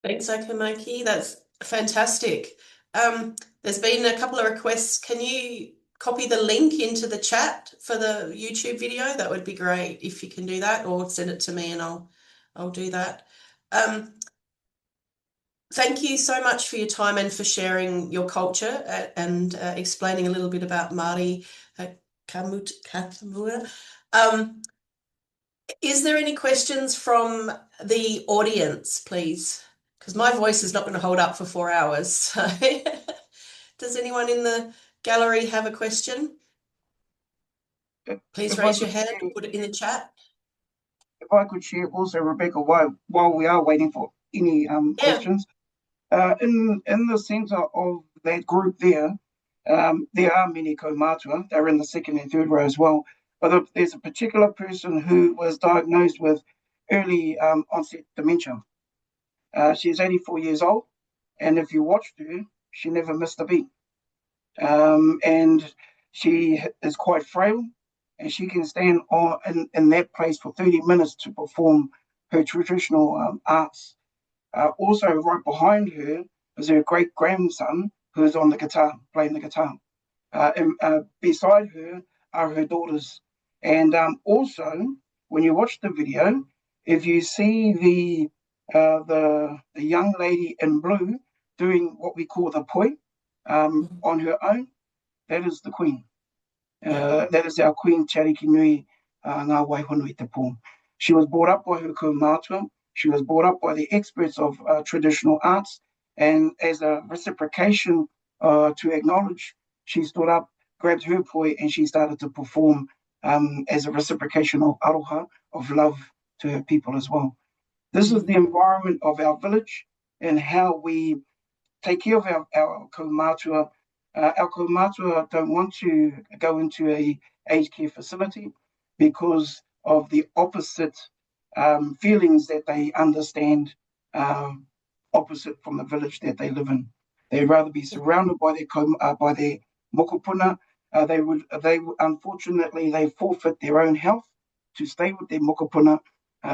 Thanks, Ikimoke. That's fantastic. There's been a couple of requests. Can you copy the link into the chat for the YouTube video? That would be great if you can do that, or send it to me and I'll do that. Thank you so much for your time and for sharing your culture and explaining a little bit about Māori Katamua. Is there any questions from the audience, please? Because my voice is not going to hold up for 4 hours. So does anyone in the gallery have a question? Please raise your hand or put it in the chat. If I could share also, Rebecca, while we are waiting for any questions, in the centre of that group there are many kaumātua. They're in the second and third row as well. But there's a particular person who was diagnosed with early onset dementia. She's 84 years old, and if you watched her, she never missed a beat. And she is quite frail, and she can stand in that place for 30 minutes to perform her traditional arts. Also, right behind her is her great-grandson who's on the guitar, playing the guitar. And beside her are her daughters. And also, when you watch the video, if you see the young lady in blue doing what we call the poi on her own, that is the queen. That is our queen, Chariki Nui Ngā Waihonui Te Pō. She was brought up by her kaumātua. She was brought up by the experts of traditional arts. And as a reciprocation to acknowledge, she stood up, grabbed her poi, and she started to perform as a reciprocation of aroha, of love to her people as well. This is the environment of our village and how we take care of our kaumātua. Our kaumātua don't want to go into a aged care facility because of the opposite feelings that they understand opposite from the village that they live in. They'd rather be surrounded by their mokopuna. They unfortunately they forfeit their own health to stay with their mokopuna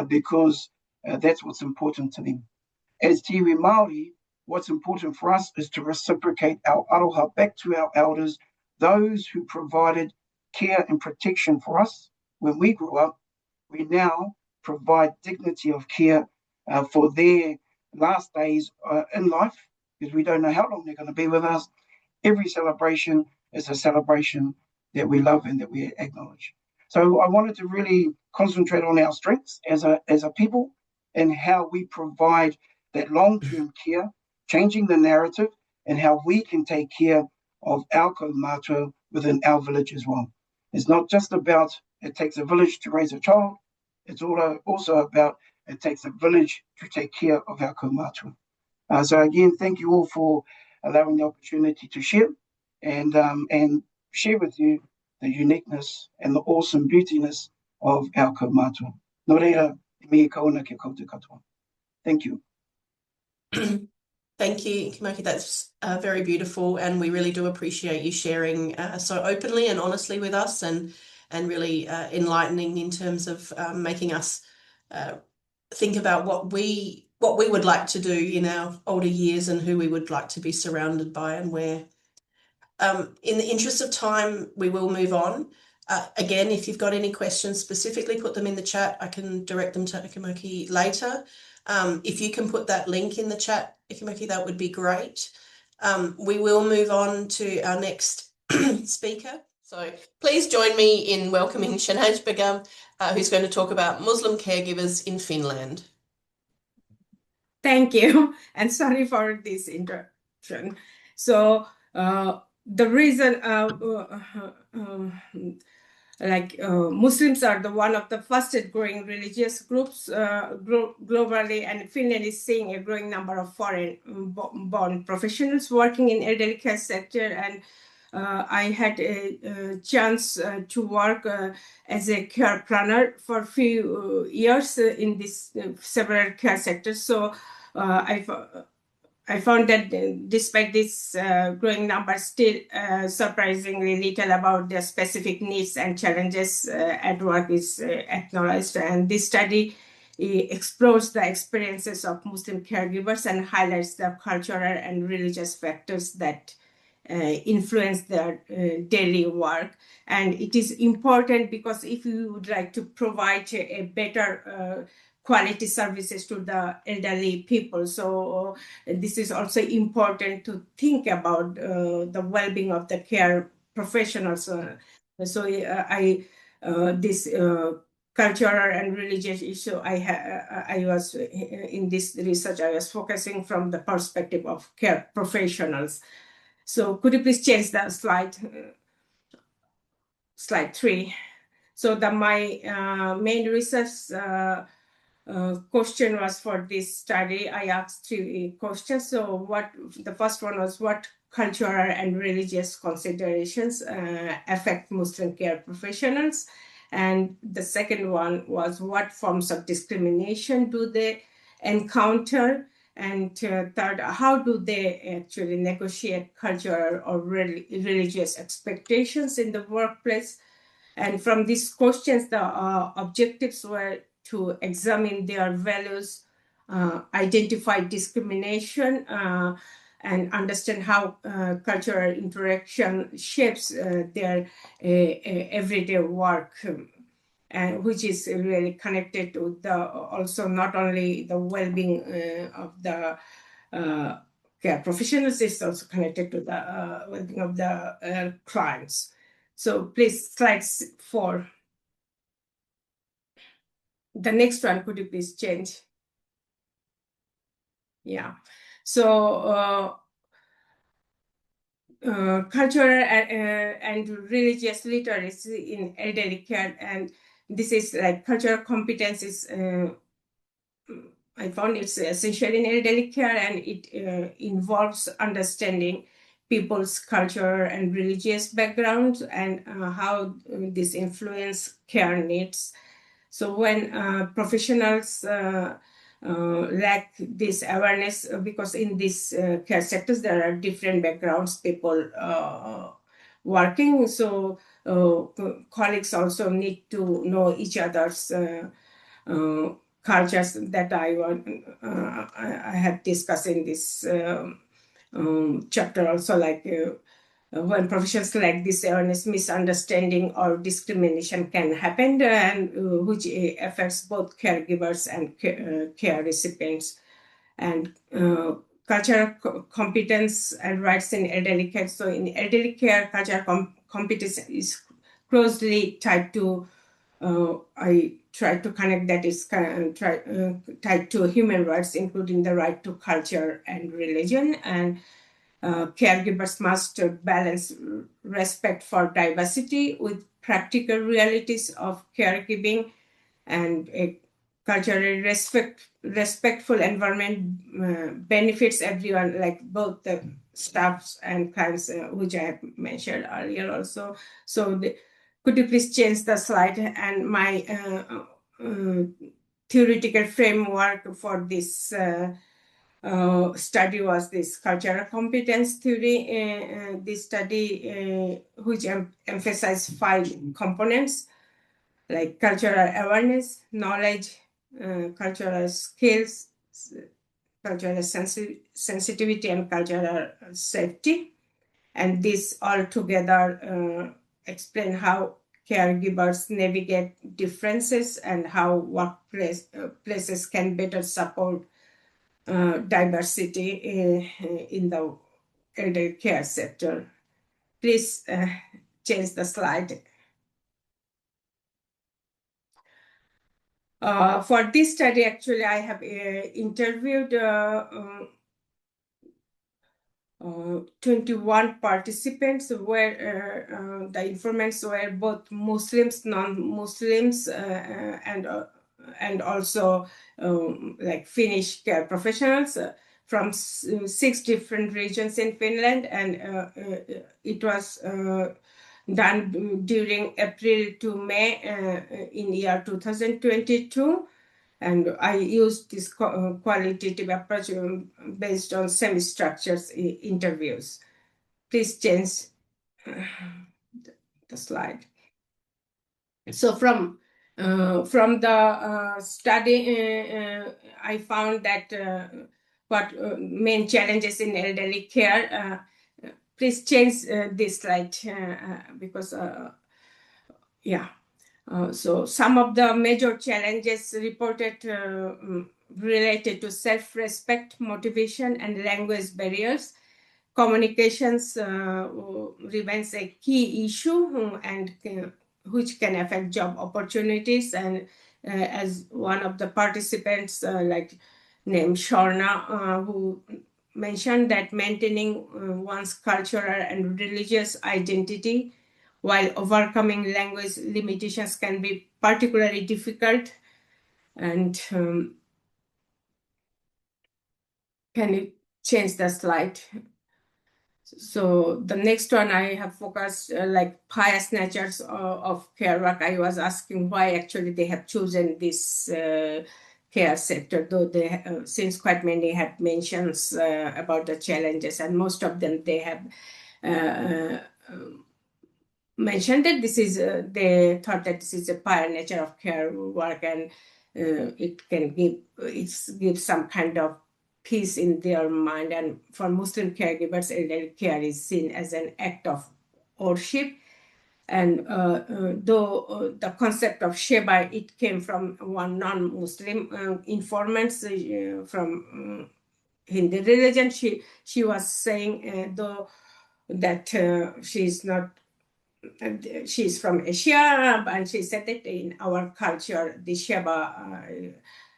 because that's what's important to them. As te iwi Māori, what's important for us is to reciprocate our aroha back to our elders, those who provided care and protection for us when we grew up. We now provide dignity of care for their last days in life, because we don't know how long they're going to be with us. Every celebration is a celebration that we love and that we acknowledge. So I wanted to really concentrate on our strengths as a people and how we provide that long-term care, changing the narrative, and how we can take care of our kaumātua within our village as well. It's not just about it takes a village to raise a child. It's also about it takes a village to take care of our kaumātua. So again, thank you all for allowing the opportunity to share and share with you the uniqueness and the awesome beautiness of our kaumātua. Nō reira, me kauna kia koutou katoa. Thank you. Thank you, Ikimoke. That's very beautiful, and we really do appreciate you sharing so openly and honestly with us, and really enlightening in terms of making us think about what we would like to do in our older years and who we would like to be surrounded by and where. In the interest of time, we will move on. Again, if you've got any questions specifically, put them in the chat. I can direct them to Ikimoke later. If you can put that link in the chat, Ikimoke, that would be great. We will move on to our next speaker. So please join me in welcoming Shahnaj Begum, who's going to talk about Muslim caregivers in Finland. Thank you, and sorry for this interruption. So the reason Muslims are one of the fastest growing religious groups globally, and Finland is seeing a growing number of foreign-born professionals working in elderly care sector. And I had a chance to work as a care planner for a few years in this several care sectors. So I found that despite this growing number, still surprisingly little about the specific needs and challenges at work is acknowledged. And this study It explores the experiences of Muslim caregivers and highlights the cultural and religious factors that influence their daily work. And it is important because if you would like to provide a better quality services to the elderly people, so this is also important to think about the well-being of the care professionals. This cultural and religious issue, I was in this research, I was focusing from the perspective of care professionals. So could you please change the slide, slide 3? So my main research question was for this study. I asked 3 questions. So the first one was what cultural and religious considerations affect Muslim care professionals? And the second one was what forms of discrimination do they encounter? And third, how do they actually negotiate cultural or religious expectations in the workplace? And from these questions, the objectives were to examine their values, identify discrimination, and understand how cultural interaction shapes their everyday work, and which is really connected to also not only the well-being of the care professionals, it's also connected to the well-being of the clients. So please, slide 4. The next one, could you please change? Yeah. So cultural and religious literacy in elderly care, and this is like cultural competencies. I found it's essential in elderly care, and it involves understanding people's cultural and religious backgrounds and how this influence care needs. So when professionals lack this awareness, because in these care sectors there are different backgrounds, people working, so colleagues also need to know each other's cultures that I have discussed in this chapter also, like when professions like this awareness, misunderstanding or discrimination can happen, and which affects both caregivers and care recipients. And cultural competence and rights in elderly care. So in elderly care, cultural competence is closely tied to, I try to connect that is tied to human rights, including the right to culture and religion. And caregivers must balance respect for diversity with practical realities of caregiving, and a culturally respectful environment benefits everyone, like both the staffs and clients, which I have mentioned earlier also. So could you please change the slide? And my theoretical framework for this study was this cultural competence theory. This study, which emphasized 5 components, like cultural awareness, knowledge, cultural skills, cultural sensitivity, and cultural safety. And this all together explain how caregivers navigate differences and how places can better support diversity in the elderly care sector. Please change the slide. For this study, actually, I have interviewed 21 participants, where the informants were both Muslims, non-Muslims, and also like Finnish care professionals from 6 different regions in Finland, and it was done during April to May in year 2022. And I used this qualitative approach based on semi-structured interviews. Please change the slide. So from From the study, I found that what main challenges in elderly care. Please change this slide because yeah. So some of the major challenges reported related to self-respect, motivation, and language barriers. Communications remains a key issue and which can affect job opportunities. And as one of the participants, like named Shahnaj, who mentioned that maintaining one's cultural and religious identity while overcoming language limitations can be particularly difficult. And can you change the slide? So the next one I have focused like pious natures of care work. I was asking why actually they have chosen this care sector, though they since quite many have mentions about the challenges, and most of them they have mentioned that this is they thought that this is a pious nature of care work, and it gives some kind of peace in their mind. And for Muslim caregivers, elderly care is seen as an act of worship. And though the concept of Sheba, it came from one non-Muslim informant from Hindu religion. She was saying though that she's from Asia, and she said that in our culture, the Sheba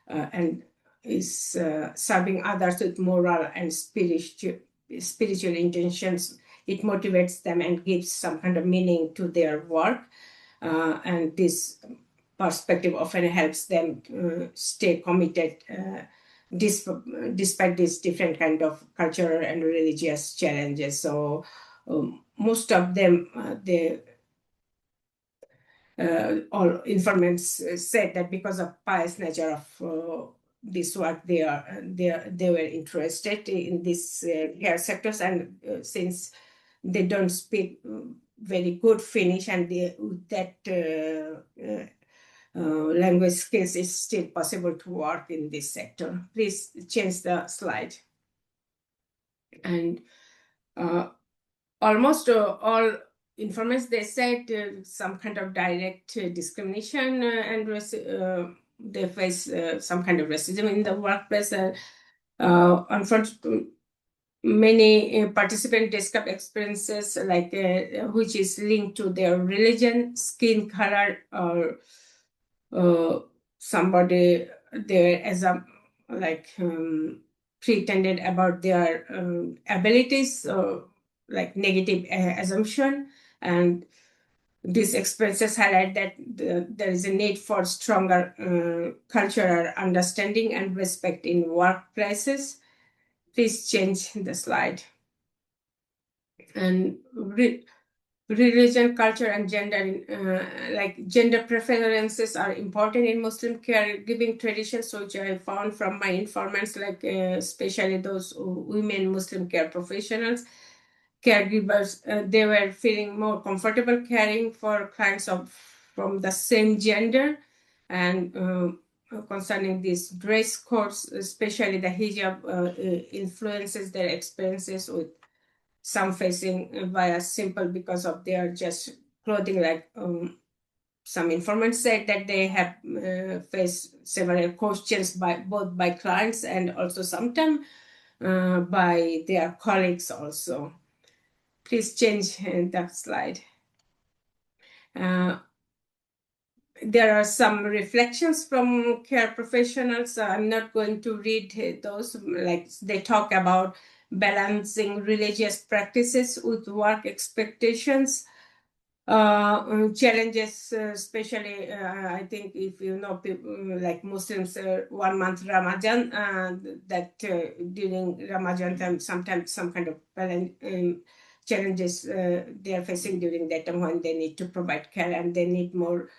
and is serving others with moral and spiritual intentions. It motivates them and gives some kind of meaning to their work. And this perspective often helps them stay committed despite these different kind of cultural and religious challenges. So most of them, all informants said that because of pious nature of this work, they were interested in these care sectors. And since they don't speak very good Finnish, and that language skills, is still possible to work in this sector. Please change the slide. And almost all informants, they said some kind of direct discrimination and they face some kind of racism in the workplace. Unfortunately, many participants describe experiences like which is linked to their religion, skin color, or somebody there as a pretended about their abilities, or like negative assumption. And these experiences highlight that there is a need for stronger cultural understanding and respect in workplaces. Please change the slide. And religion, culture, and gender, like gender preferences are important in Muslim caregiving traditions, which I found from my informants, like especially those women Muslim care professionals. Caregivers, they were feeling more comfortable caring for clients from the same gender. And concerning these dress codes, especially the hijab, influences their experiences, with some facing via simple because of their just clothing. Like some informants said that they have faced several questions both by clients and also sometimes by their colleagues also. Please change that slide. There are some reflections from care professionals. I'm not going to read those. Like they talk about balancing religious practices with work expectations, challenges, especially I think if you know people like Muslims, 1 month Ramadan, that during Ramadan time sometimes some kind of challenges they are facing during that time when they need to provide care, and they need more.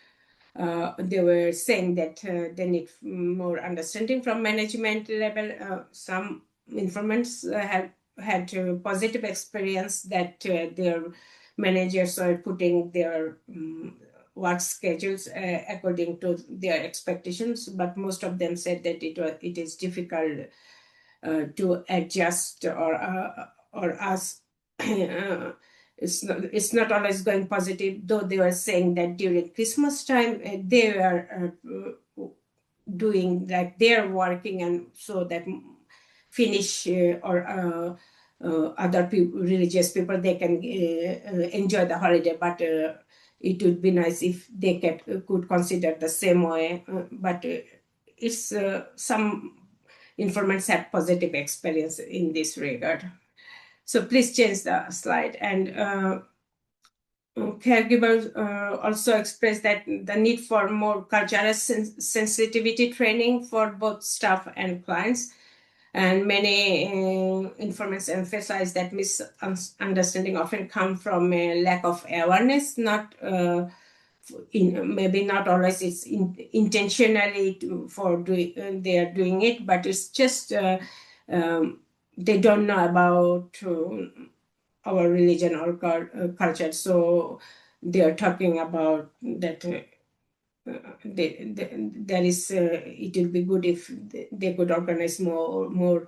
They were saying that they need more understanding from management level. Some informants have had positive experience that their managers are putting their work schedules according to their expectations, but most of them said that it is difficult to adjust or ask. It's not always going positive, though they were saying that during Christmas time they were doing like they're working, and so that Finnish or other people, religious people, they can enjoy the holiday, but it would be nice if they could consider the same way. But it's some informants had positive experience in this regard. So please change the slide. And caregivers also expressed that the need for more cultural sensitivity training for both staff and clients. And many informants emphasize that misunderstanding often comes from a lack of awareness, not maybe not always it's intentionally they are doing it, but it's just they don't know about our religion or culture, so they are talking about that. There is it would be good if they could organize more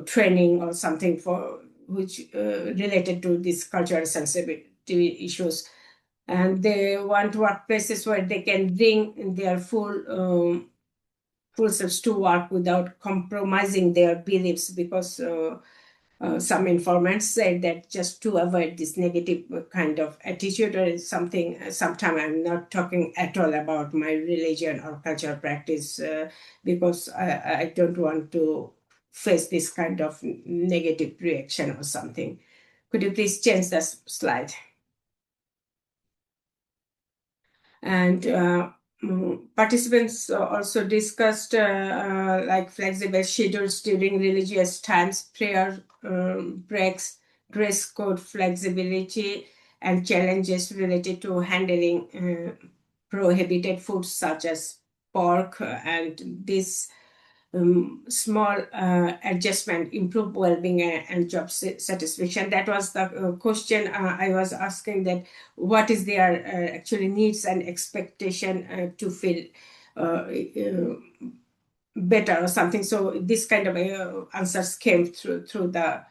training or something for which related to these cultural sensitivity issues, and they want workplaces where they can bring their full selves to work without compromising their beliefs, because some informants say that just to avoid this negative kind of attitude or something, sometimes I'm not talking at all about my religion or cultural practice because I don't want to face this kind of negative reaction or something. Could you please change the slide? And participants also discussed like flexible schedules during religious times, prayer breaks, dress code flexibility, and challenges related to handling prohibited foods such as pork. And this small adjustment improve well-being and job satisfaction. That was the question I was asking, that what is their actually needs and expectation to feel better or something. So this kind of answers came through the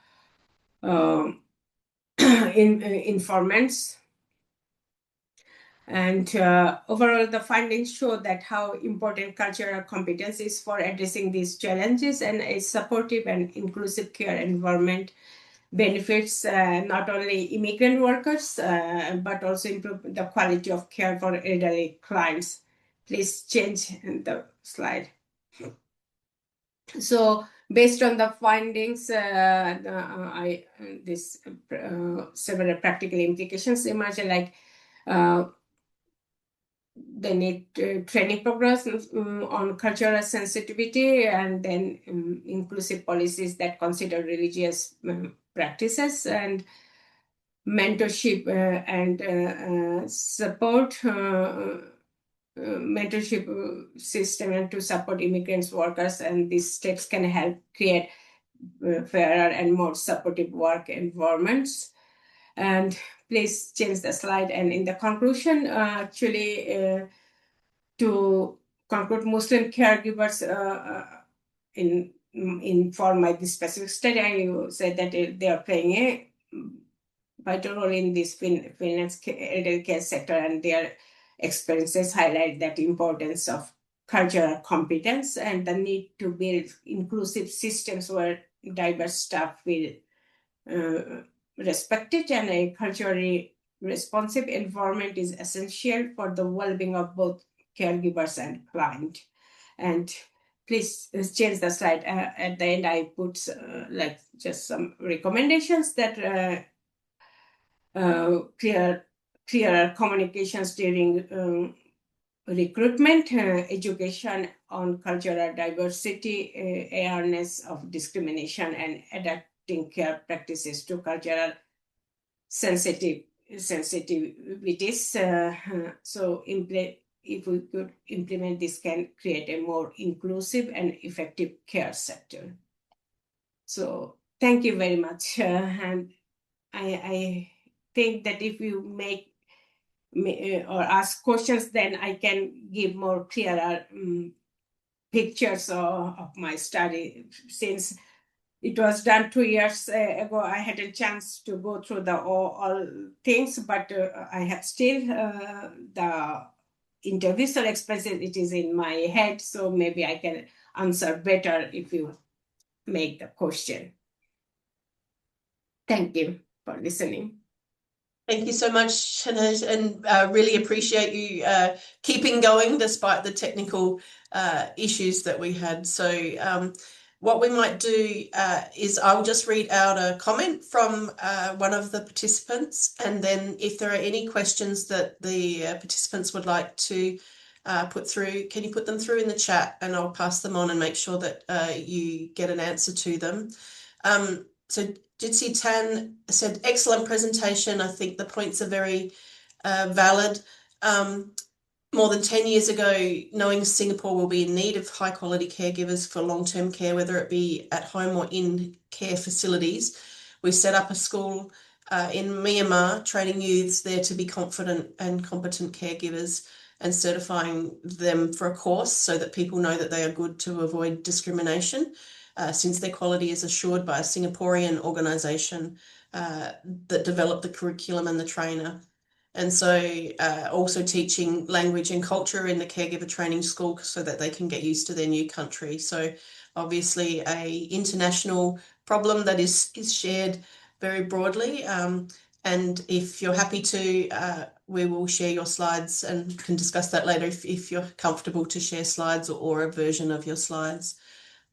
informants. And overall, the findings show that how important cultural competence is for addressing these challenges, and a supportive and inclusive care environment benefits not only immigrant workers, but also improve the quality of care for elderly clients. Please change the slide. So based on the findings, several practical implications emerge, like they need training programs on cultural sensitivity, and then inclusive policies that consider religious practices, and mentorship and support mentorship system, and to support immigrants workers. And these steps can help create fairer and more supportive work environments. And please change the slide. And in the conclusion, actually, to conclude, Muslim caregivers for my this specific study, I said that they are playing a vital role in this Finland's elderly care sector, and their experiences highlight that importance of cultural competence and the need to build inclusive systems where diverse staff will respected, and a culturally responsive environment is essential for the well-being of both caregivers and client. And please change the slide. At the end, I put like just some recommendations that clear communications during recruitment, education on cultural diversity, awareness of discrimination, and adapting care practices to cultural sensitivities. So if we could implement this, can create a more inclusive and effective care sector. So thank you very much. And I think that if you make or ask questions, then I can give more clearer pictures of my study. Since it was done 2 years ago, I had a chance to go through all things, but I have still the intervisual expression, it is in my head, so maybe I can answer better if you make the question. Thank you for listening. Thank you so much, Shahnaj, and really appreciate you keeping going despite the technical issues that we had. So what we might do is I'll just read out a comment from one of the participants, and then if there are any questions that the participants would like to put through, can you put them through in the chat, and I'll pass them on and make sure that you get an answer to them. So Jitsi Tan said, excellent presentation. I think the points are very valid. More than 10 years ago, knowing Singapore will be in need of high quality caregivers for long-term care, whether it be at home or in care facilities, we set up a school in Myanmar, training youths there to be confident and competent caregivers and certifying them for a course so that people know that they are good to avoid discrimination. Since their quality is assured by a Singaporean organisation that developed the curriculum and the trainer. And so also teaching language and culture in the caregiver training school so that they can get used to their new country. So obviously a international problem that is shared very broadly. And if you're happy to, we will share your slides and can discuss that later if you're comfortable to share slides or a version of your slides.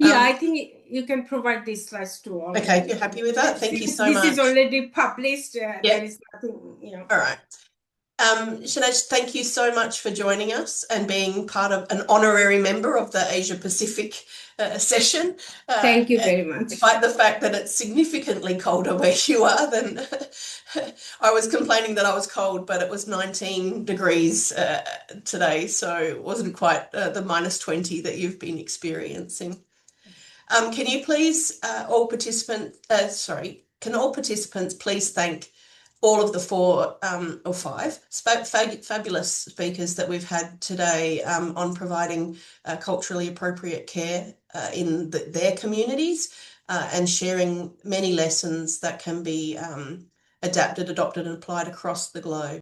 Yeah, I think you can provide these slides to all. Okay, you're happy with that? Thank you so much. This is already published. There is nothing, All right. Shahnaj, thank you so much for joining us and being part of an honorary member of the Asia Pacific session. Thank you very much. Despite the fact that it's significantly colder where you are than I was complaining that I was cold, but it was 19 degrees today, so it wasn't quite the minus 20 that you've been experiencing. Can you please, can all participants please thank all of the 4 or 5 fabulous speakers that we've had today on providing culturally appropriate care in their communities and sharing many lessons that can be adapted, adopted and applied across the globe.